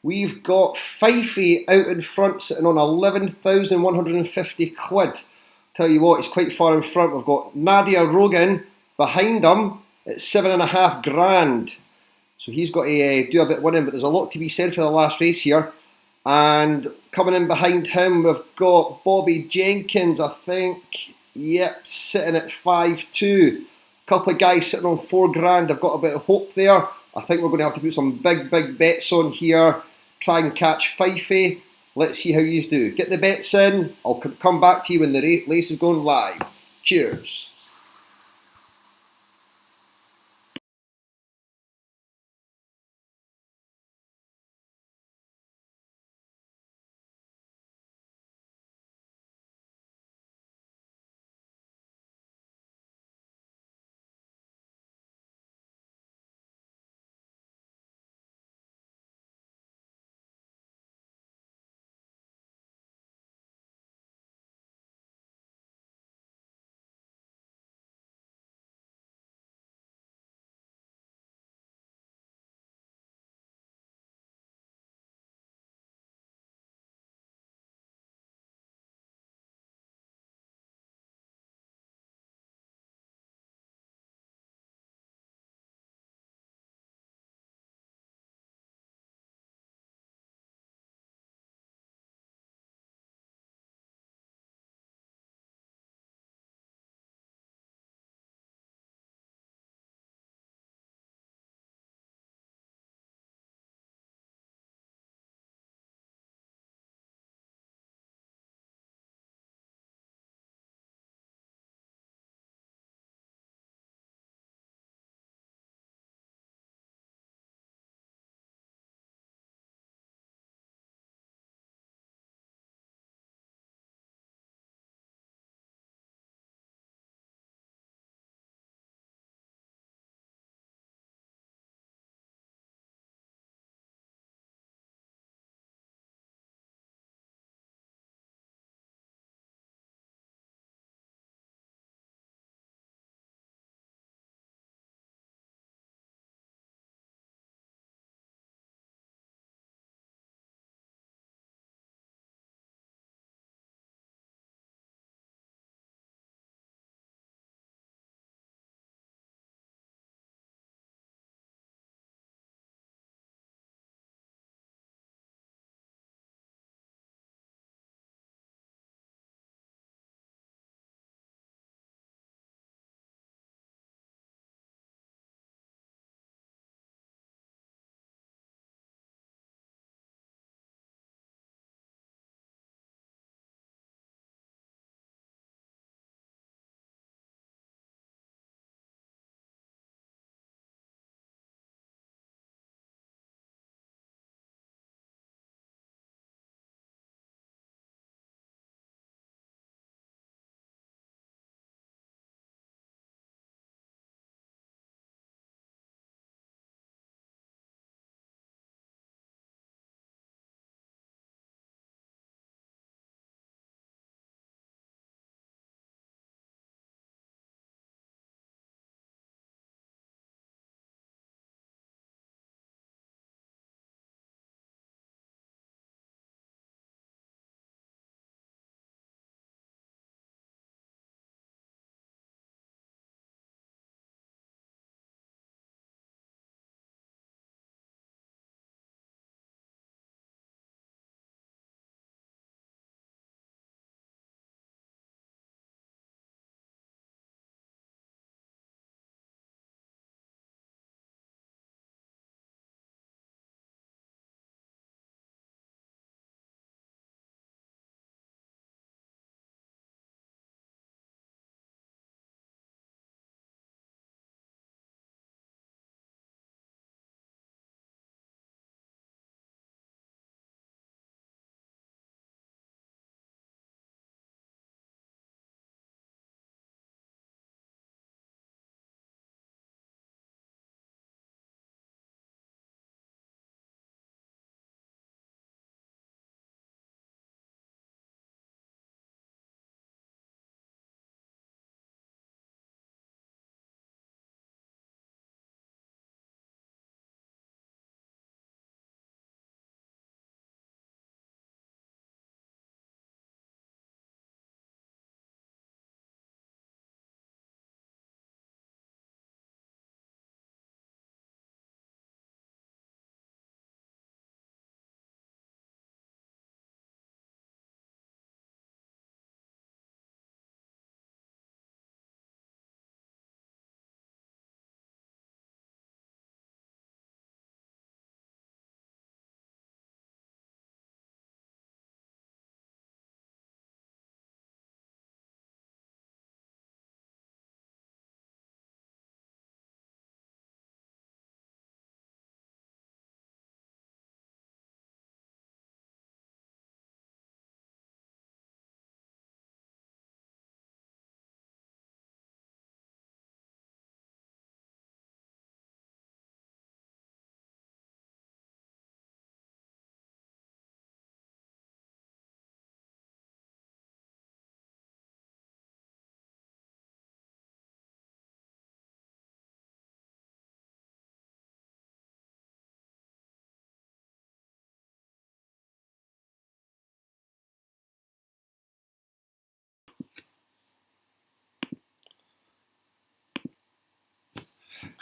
We've got Fifey out in front, sitting on 11,150 quid. Tell you what, he's quite far in front. We've got Nadia Rogan behind him at 7.5 grand. So he's got to do a bit winning, but there's a lot to be said for the last race here. And coming in behind him, we've got Bobby Jenkins, I think. Yep, sitting at 5.2. Couple of guys sitting on 4 grand. I've got a bit of hope there. I think we're going to have to put some big bets on here. Try and catch Fifey. Let's see how you do. Get the bets in. I'll come back to you when the race is going live. Cheers.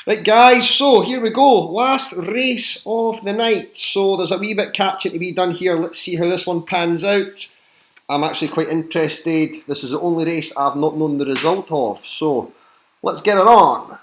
Right guys, so here we go, last race of the night. So there's a wee bit catching to be done here. Let's see how this one pans out. I'm actually quite interested. This is the only race I've not known the result of. So let's get it on.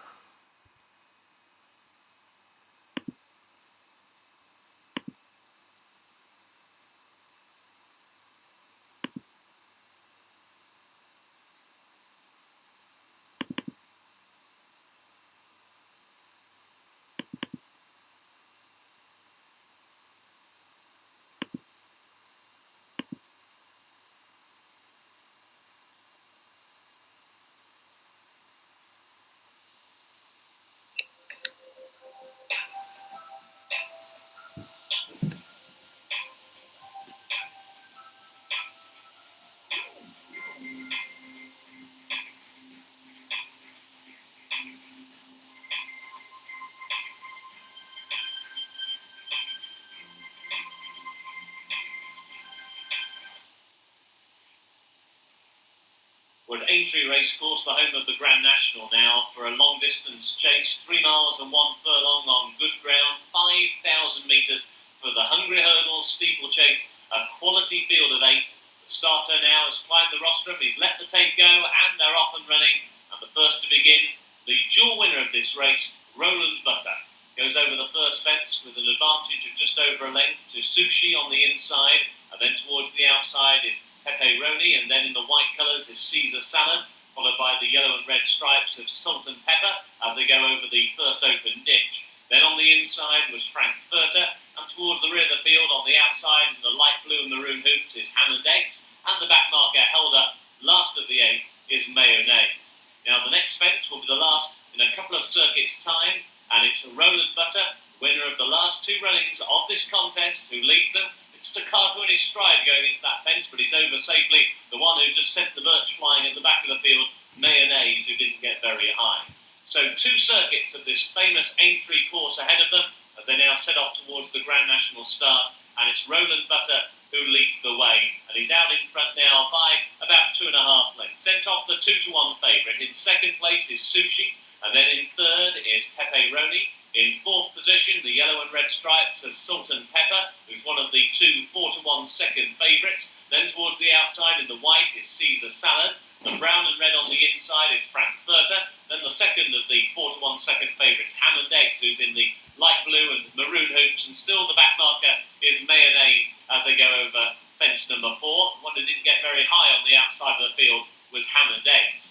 We're at Aintree Racecourse, the home of the Grand National now, for a long distance chase, 3 miles and 1 furlong on good ground, 5,000 metres for the Hungry Hurdle steeplechase, a quality field of 8. The starter now has climbed the rostrum, he's let the tape go, and they're off and running. And the first to begin, the dual winner of this race, Roland Butter, goes over the first fence with an advantage of just over a length to Sushi on the inside, and then towards the outside is Pepe Roni, and then in the white colours is Caesar Salad, followed by the yellow and red stripes of Salt and Pepper as they go over the first open ditch. Then on the inside was Frankfurter, and towards the rear of the field on the outside in the light blue and maroon hoops is Hammond Eggs, and the back marker held up last of the 8 is Mayonnaise. Now the next fence will be the last in a couple of circuits' time, and it's Roland Butter, winner of the last 2 runnings of this contest, who leads them. It's staccato in his stride going into that fence, but he's over safely. The one who just sent the birch flying at the back of the field, Mayonnaise, who didn't get very high. So 2 circuits of this famous Aintree course ahead of them as they now set off towards the Grand National start, and it's Roland Butter who leads the way, and he's out in front now by about 2.5 lengths. Sent off the 2-1 favourite. In second place is Sushi, and then in third is Pepe Roni. In fourth position, the yellow and red stripes of Salt and Pepper, who's one of the 2 4-1 second favourites. Then towards the outside in the white is Caesar Salad. The brown and red on the inside is Frankfurter. Then the second of the 4-1 second favourites, Hammond Eggs, who's in the light blue and maroon hoops. And still the back marker is Mayonnaise as they go over fence number 4. One who didn't get very high on the outside of the field was Hammond Eggs.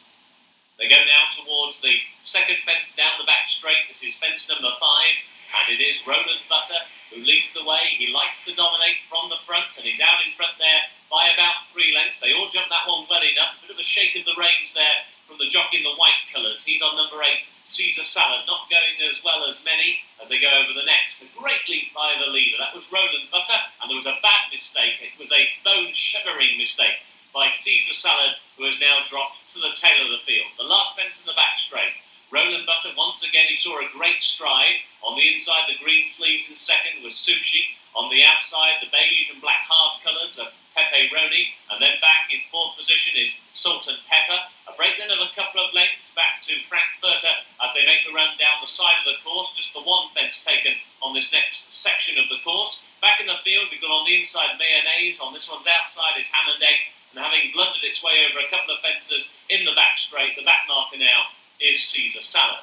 They go now towards the second fence down the back straight. This is fence number 5, and it is Roland Butter who leads the way. He likes to dominate from the front, and he's out in front there by about 3 lengths. They all jump that one well enough. A bit of a shake of the reins there from the jockey in the white colours. He's on number 8, Caesar Salad, not going as well as many as they go over the next. A great leap by the leader. That was Roland Butter, and there was a bad mistake. It was a bone-shuddering mistake by Caesar Salad, who has now dropped to the tail of the field. The last fence in the back straight. Roland Butter, once again, he saw a great stride. On the inside, the green sleeves in second was Sushi. On the outside, the beige and black half colours of Pepe Roni. And then back in fourth position is Salt and Pepper. A break then of a couple of lengths back to Frankfurter as they make the run down the side of the course. Just the one fence taken on this next section of the course. Back in the field, we've got on the inside Mayonnaise. On this one's outside is Hammond Eggs. And having blundered its way over a couple of fences in the back straight, the back marker now is Caesar Salad.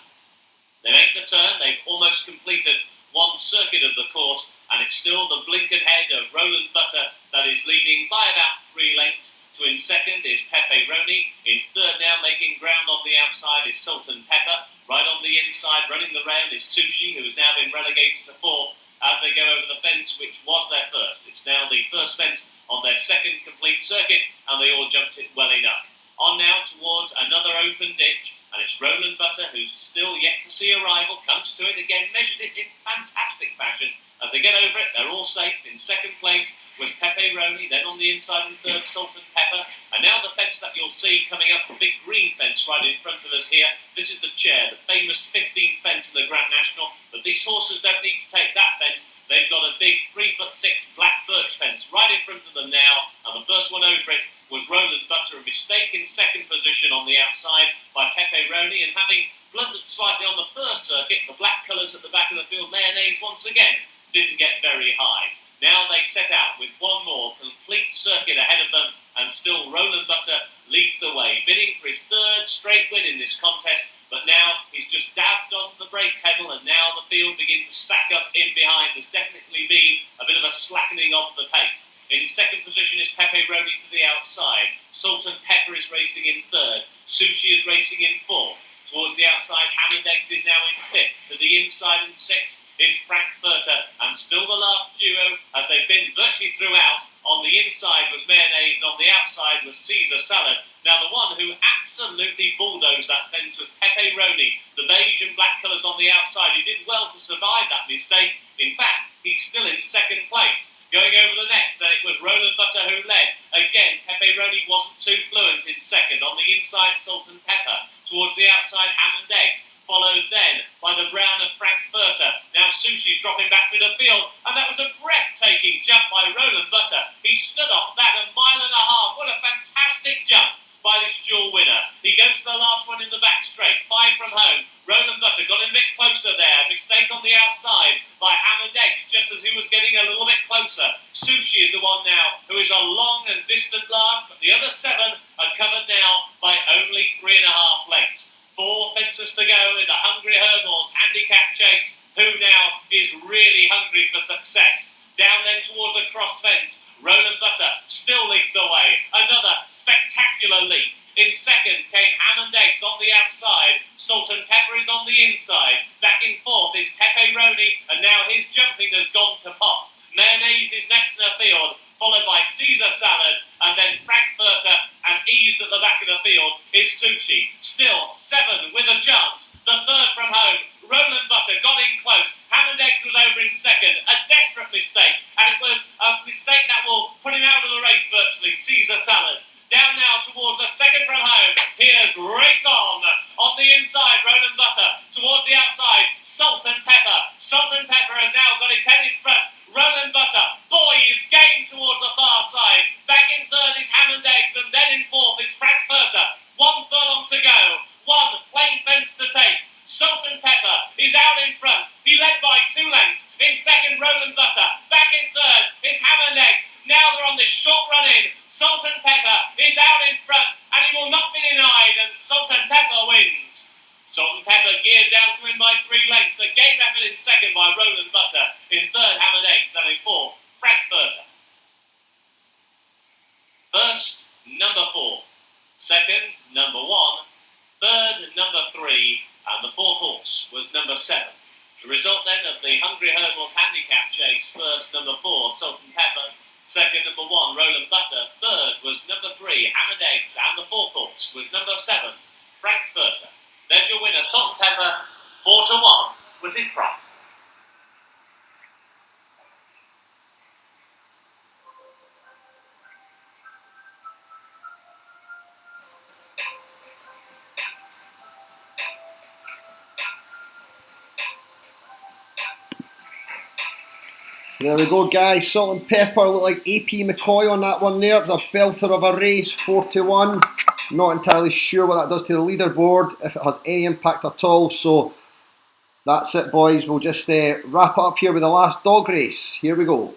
They make the turn, they've almost completed 1 circuit of the course, and it's still the blinkered head of Roland Butter that is leading by about 3 lengths. To in second is Pepe Roni. In third now, making ground on the outside, is Salt and Pepper. Right on the inside, running the round, is Sushi, who has now been relegated to 4th as they go over the fence, which was their first. It's now the first fence on their second complete circuit, and they all jumped it well enough. On now towards another open ditch, and it's Roland Butter, who's still yet to see a rival, comes to it again, measured it in fantastic fashion. As they get over it, they're all safe. In second place was Pepe Roni, then on the inside in third, Salt and Pepper. And now the fence that you'll see coming up, the big green fence right in front of us here. This is the Chair, the famous 15th fence in the Grand National. But these horses don't need to take that fence. They've got a big 3'6" black birch fence right in front of them now. And the first one over it was Roland Butter, a mistake in second position on the outside by Pepe Roni. And having blundered slightly on the first a circuit, the black colours at the back of the field, Mayonnaise once again, didn't get very high. Now they set out with one more complete circuit ahead of them, and still Roland Butter leads the way, bidding for his third straight win in this contest, but now he's just dabbed on the brake pedal, and now the field begins to stack up in behind. There's definitely been a bit of a slackening of the pace. In second position is Pepe Roni to the outside. Salt and Pepper is racing in third. Sushi is racing in fourth. Towards the outside, Hammond Eggs is now in fifth. To the inside in sixth is Frankfurter, and still the last duo, as they've been virtually throughout. On the inside was Mayonnaise, and on the outside was Caesar Salad. Now the one who absolutely bulldozed that fence was Pepe Roni, the beige and black colours on the outside. He did well to survive that mistake. In fact, he's still in second place. Going over the next, then it was Roland Butter who led. Again, Pepe Roni wasn't too fluent in second. On the inside, Salt and Pepper. Towards the outside, Hammond Eggs. Followed then by the brown of Frankfurter. Now Sushi's dropping back through the field, and that was a breathtaking jump by Roland Butter. He stood off that a mile and a half. What a fantastic jump by this dual winner. He goes to the last one in the back straight, 5 from home. Roland Butter got a bit closer there. Mistake on the outside by Hammond Eggs just as he was getting a little bit closer. Sushi is the one now who is a long and distant last, but the other 7 are covered now by only 3.5 lengths. 4 fences to go in the Hungry Herbals handicap chase. Who now is really hungry for success? Down then towards the cross fence, Roland Butter still leads the way. Another spectacular leap. In second came Hammond Eggs on the outside. Salt and Pepper is on the inside. Back in fourth is Pepe Roni, and now his jumping has gone to pot. Mayonnaise is next in the field, followed by Caesar Salad, and then Frankfurter, and eased at the back of the field is Sushi. Still 7 with a chance. The third from home, Roland Butter got in close. Hammond Eggs was over in second. A desperate mistake, and it was a mistake that will put him out of the race virtually. Caesar Salad. Down now towards the second from home. Here's Race On. On the inside, Roland Butter. Towards the outside, Salt and Pepper. Salt and Pepper has now got his head in front. Roland Butter, boy, is game towards the far side. Back in third is Hammond Eggs, and then in fourth is Frankfurter. 1 furlong to go. 1 plain fence to take. Salt and Pepper is out in front. He led by 2 lengths. In second, Roland Butter. Back in third is Hammond Eggs. Now they're on this short run in. Salt and Pepper is out in front, and he will not be denied, and Salt and Pepper wins. Salt and Pepper geared down to him by 3 lengths. A game effort in second by Roland Butter. In third, Hammond Eggs, and in fourth, Frankfurter. First, number 4. Second, number 1. Third, number 3. And the fourth horse was number 7. The result then of the Hungry Herbals handicap chase: first, number 4, Salt and Pepper. Second, number 1, Roland Butter. Third was number 3, Hammond Eggs. And the fourth horse was number 7, Frankfurter. There's your winner, Salt and Pepper. 4 to 1 was his price. There we go, guys. Salt and Pepper look like AP McCoy on that one there. It was a belter of a race, 4 to 1. Not entirely sure what that does to the leaderboard, if it has any impact at all. So that's it, boys. We'll just wrap up here with the last dog race. Here we go.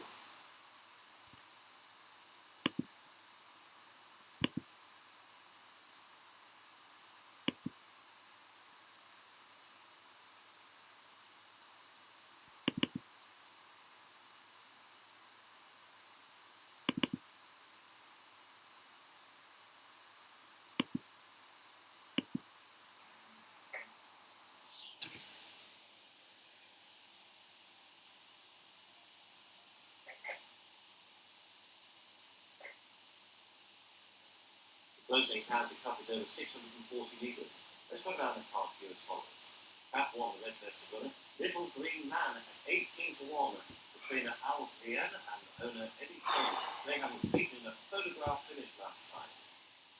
Closing County Cup is over 640 metres. Let's run down the card for you as follows. Trap 1, the red vested runner, Little Green Man at 18 to 1. The trainer Al Bien and owner Eddie Jones. Greyhound was beaten in a photograph finish last time.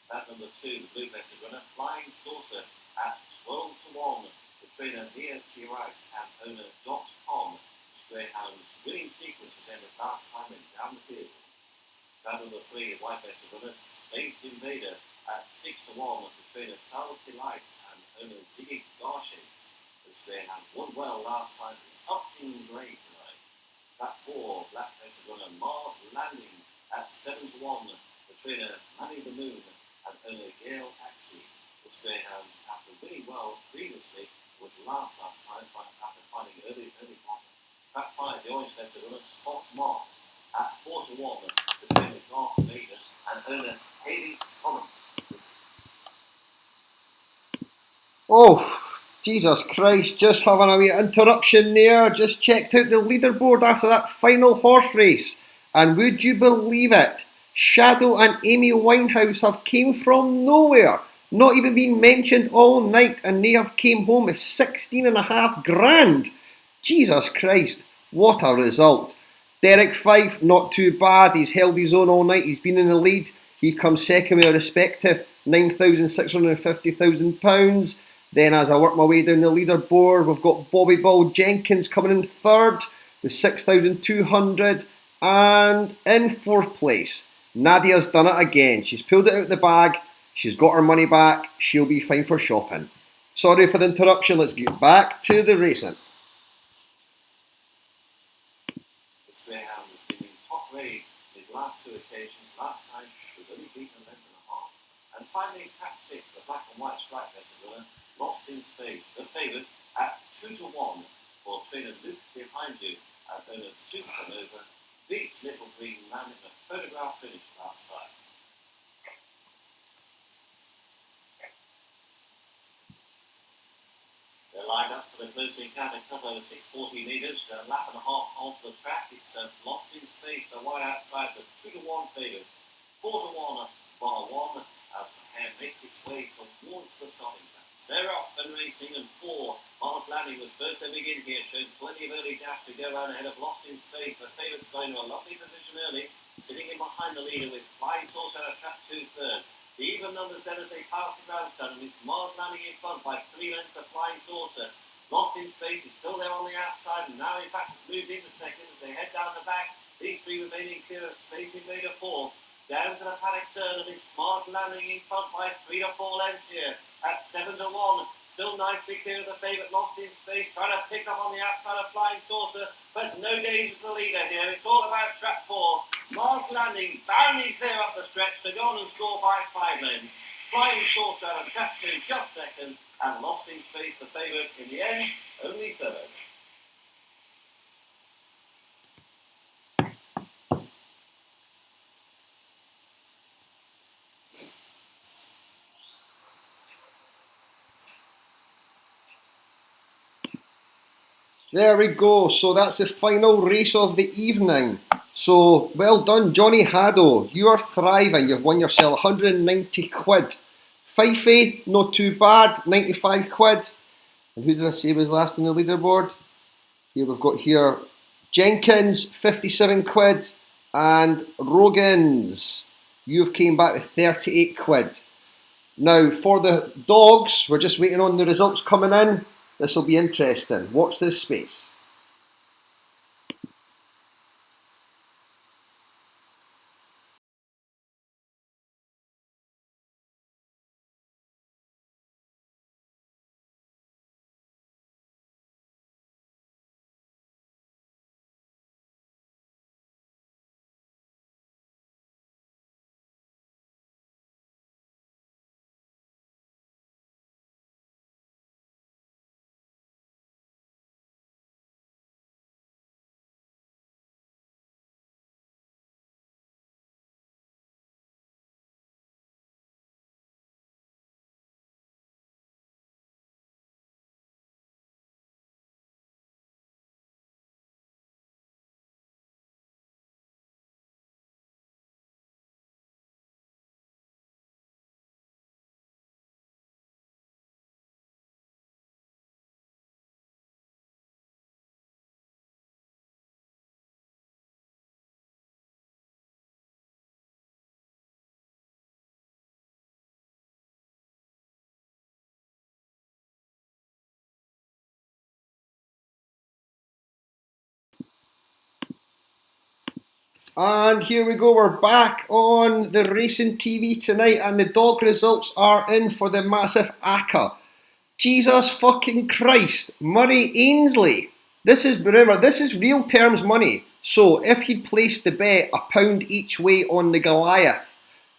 Trap number 2, the blue vested runner, Flying Saucer at 12 to 1. The trainer Nia T. Wright and owner .com. This Greyhound's winning sequence was ended last time and down the field. Trap number 3, white vested runner, Space Invader at 6 to 1 with the trainer Salty Light and owner Ziggy Garshade. This greyhound won well last time. It's Upton Grey tonight. Track 4, Black Crested runner Mars Landing at 7 to 1. The trainer Manny the Moon and owner Gail Axie. This greyhound, after winning well previously, was last time after finding early pattern. Track 5, the Orange Crested runner Spot Mart at 4 to 1. The trainer Garth Maiden and owner Haley Scollins. Oh, Jesus Christ, just having a wee interruption there. Just checked out the leaderboard after that final horse race. And would you believe it? Shadow and Amy Winehouse have came from nowhere. Not even been mentioned all night, and they have came home with 16.5 grand. Jesus Christ, what a result. Derek Fife, not too bad. He's held his own all night. He's been in the lead. He comes second with a respective £9,650,000. Then as I work my way down the leaderboard, we've got Bobby Ball Jenkins coming in third with 6,200. And in fourth place, Nadia's done it again. She's pulled it out of the bag. She's got her money back. She'll be fine for shopping. Sorry for the interruption. Let's get back to the racing. This greyhound has been in top grade his last two occasions. Last time was only beaten a length and a half. And finally, track 6, the black and white stripe crested runner, Lost in Space, the favourite at 2 to 1 for trainer Luke Behind You and owner Supernova beats Little Green Man in a photograph finish last time. They're lined up for the close encounter cover of 640 metres, a lap and a half off the track. It's Lost in Space, the wide outside, the 2 to 1 favourite. 4 to 1, bar 1, as the hare makes its way towards the stopping tracks. They're off and racing, and 4, Mars Landing was first to begin here, showed plenty of early dash to go around ahead of Lost in Space. The favourite's going to a lovely position early, sitting in behind the leader with Flying Saucer at track 2 third. The even numbers then as they pass the grandstand, and it's Mars Landing in front by 3 lengths to Flying Saucer. Lost in Space is still there on the outside, and now in fact has moved into second as they head down the back. These 3 remaining clear of Space Invader 4. Down to the paddock turn, and it's Mars Landing in front by 3 to 4 lengths here at 7 to 1. Still nicely clear of the favourite Lost in Space, trying to pick up on the outside of Flying Saucer, but no danger to the leader here. It's all about track 4. Mars Landing bounding clear up the stretch to go on and score by 5 lengths. Flying Saucer out of track 2 just second, and Lost in Space the favourite in the end, only third. There we go. So that's the final race of the evening. So well done, Johnny Haddo. You are thriving. You've won yourself 190 quid. Fifey, not too bad, 95 quid. And who did I say was last on the leaderboard? Here we've got here Jenkins, 57 quid. And Rogans, you've came back with 38 quid. Now for the dogs, we're just waiting on the results coming in. This will be interesting. Watch this space. And here we go, we're back on the racing TV tonight, and the dog results are in for the massive ACCA. Jesus fucking Christ. Murray Ainsley. Remember, this is real terms money. So if he'd placed the bet a pound each way on the Goliath,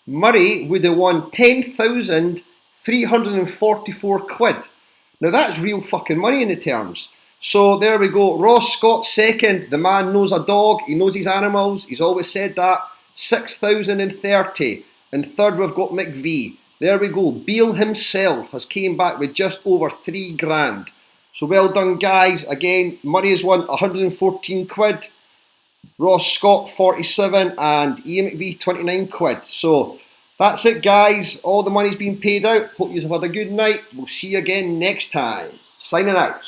Murray would have won 10,344 quid. Now that's real fucking money in the terms. So there we go. Ross Scott second. The man knows a dog. He knows his animals. He's always said that. 6,030. And third we've got McVie. There we go. Beale himself has came back with just over 3 grand. So well done, guys. Again, Murray has won 114 quid. Ross Scott 47 and Ian McVie 29 quid. So that's it, guys. All the money's been paid out. Hope you have had a good night. We'll see you again next time. Signing out.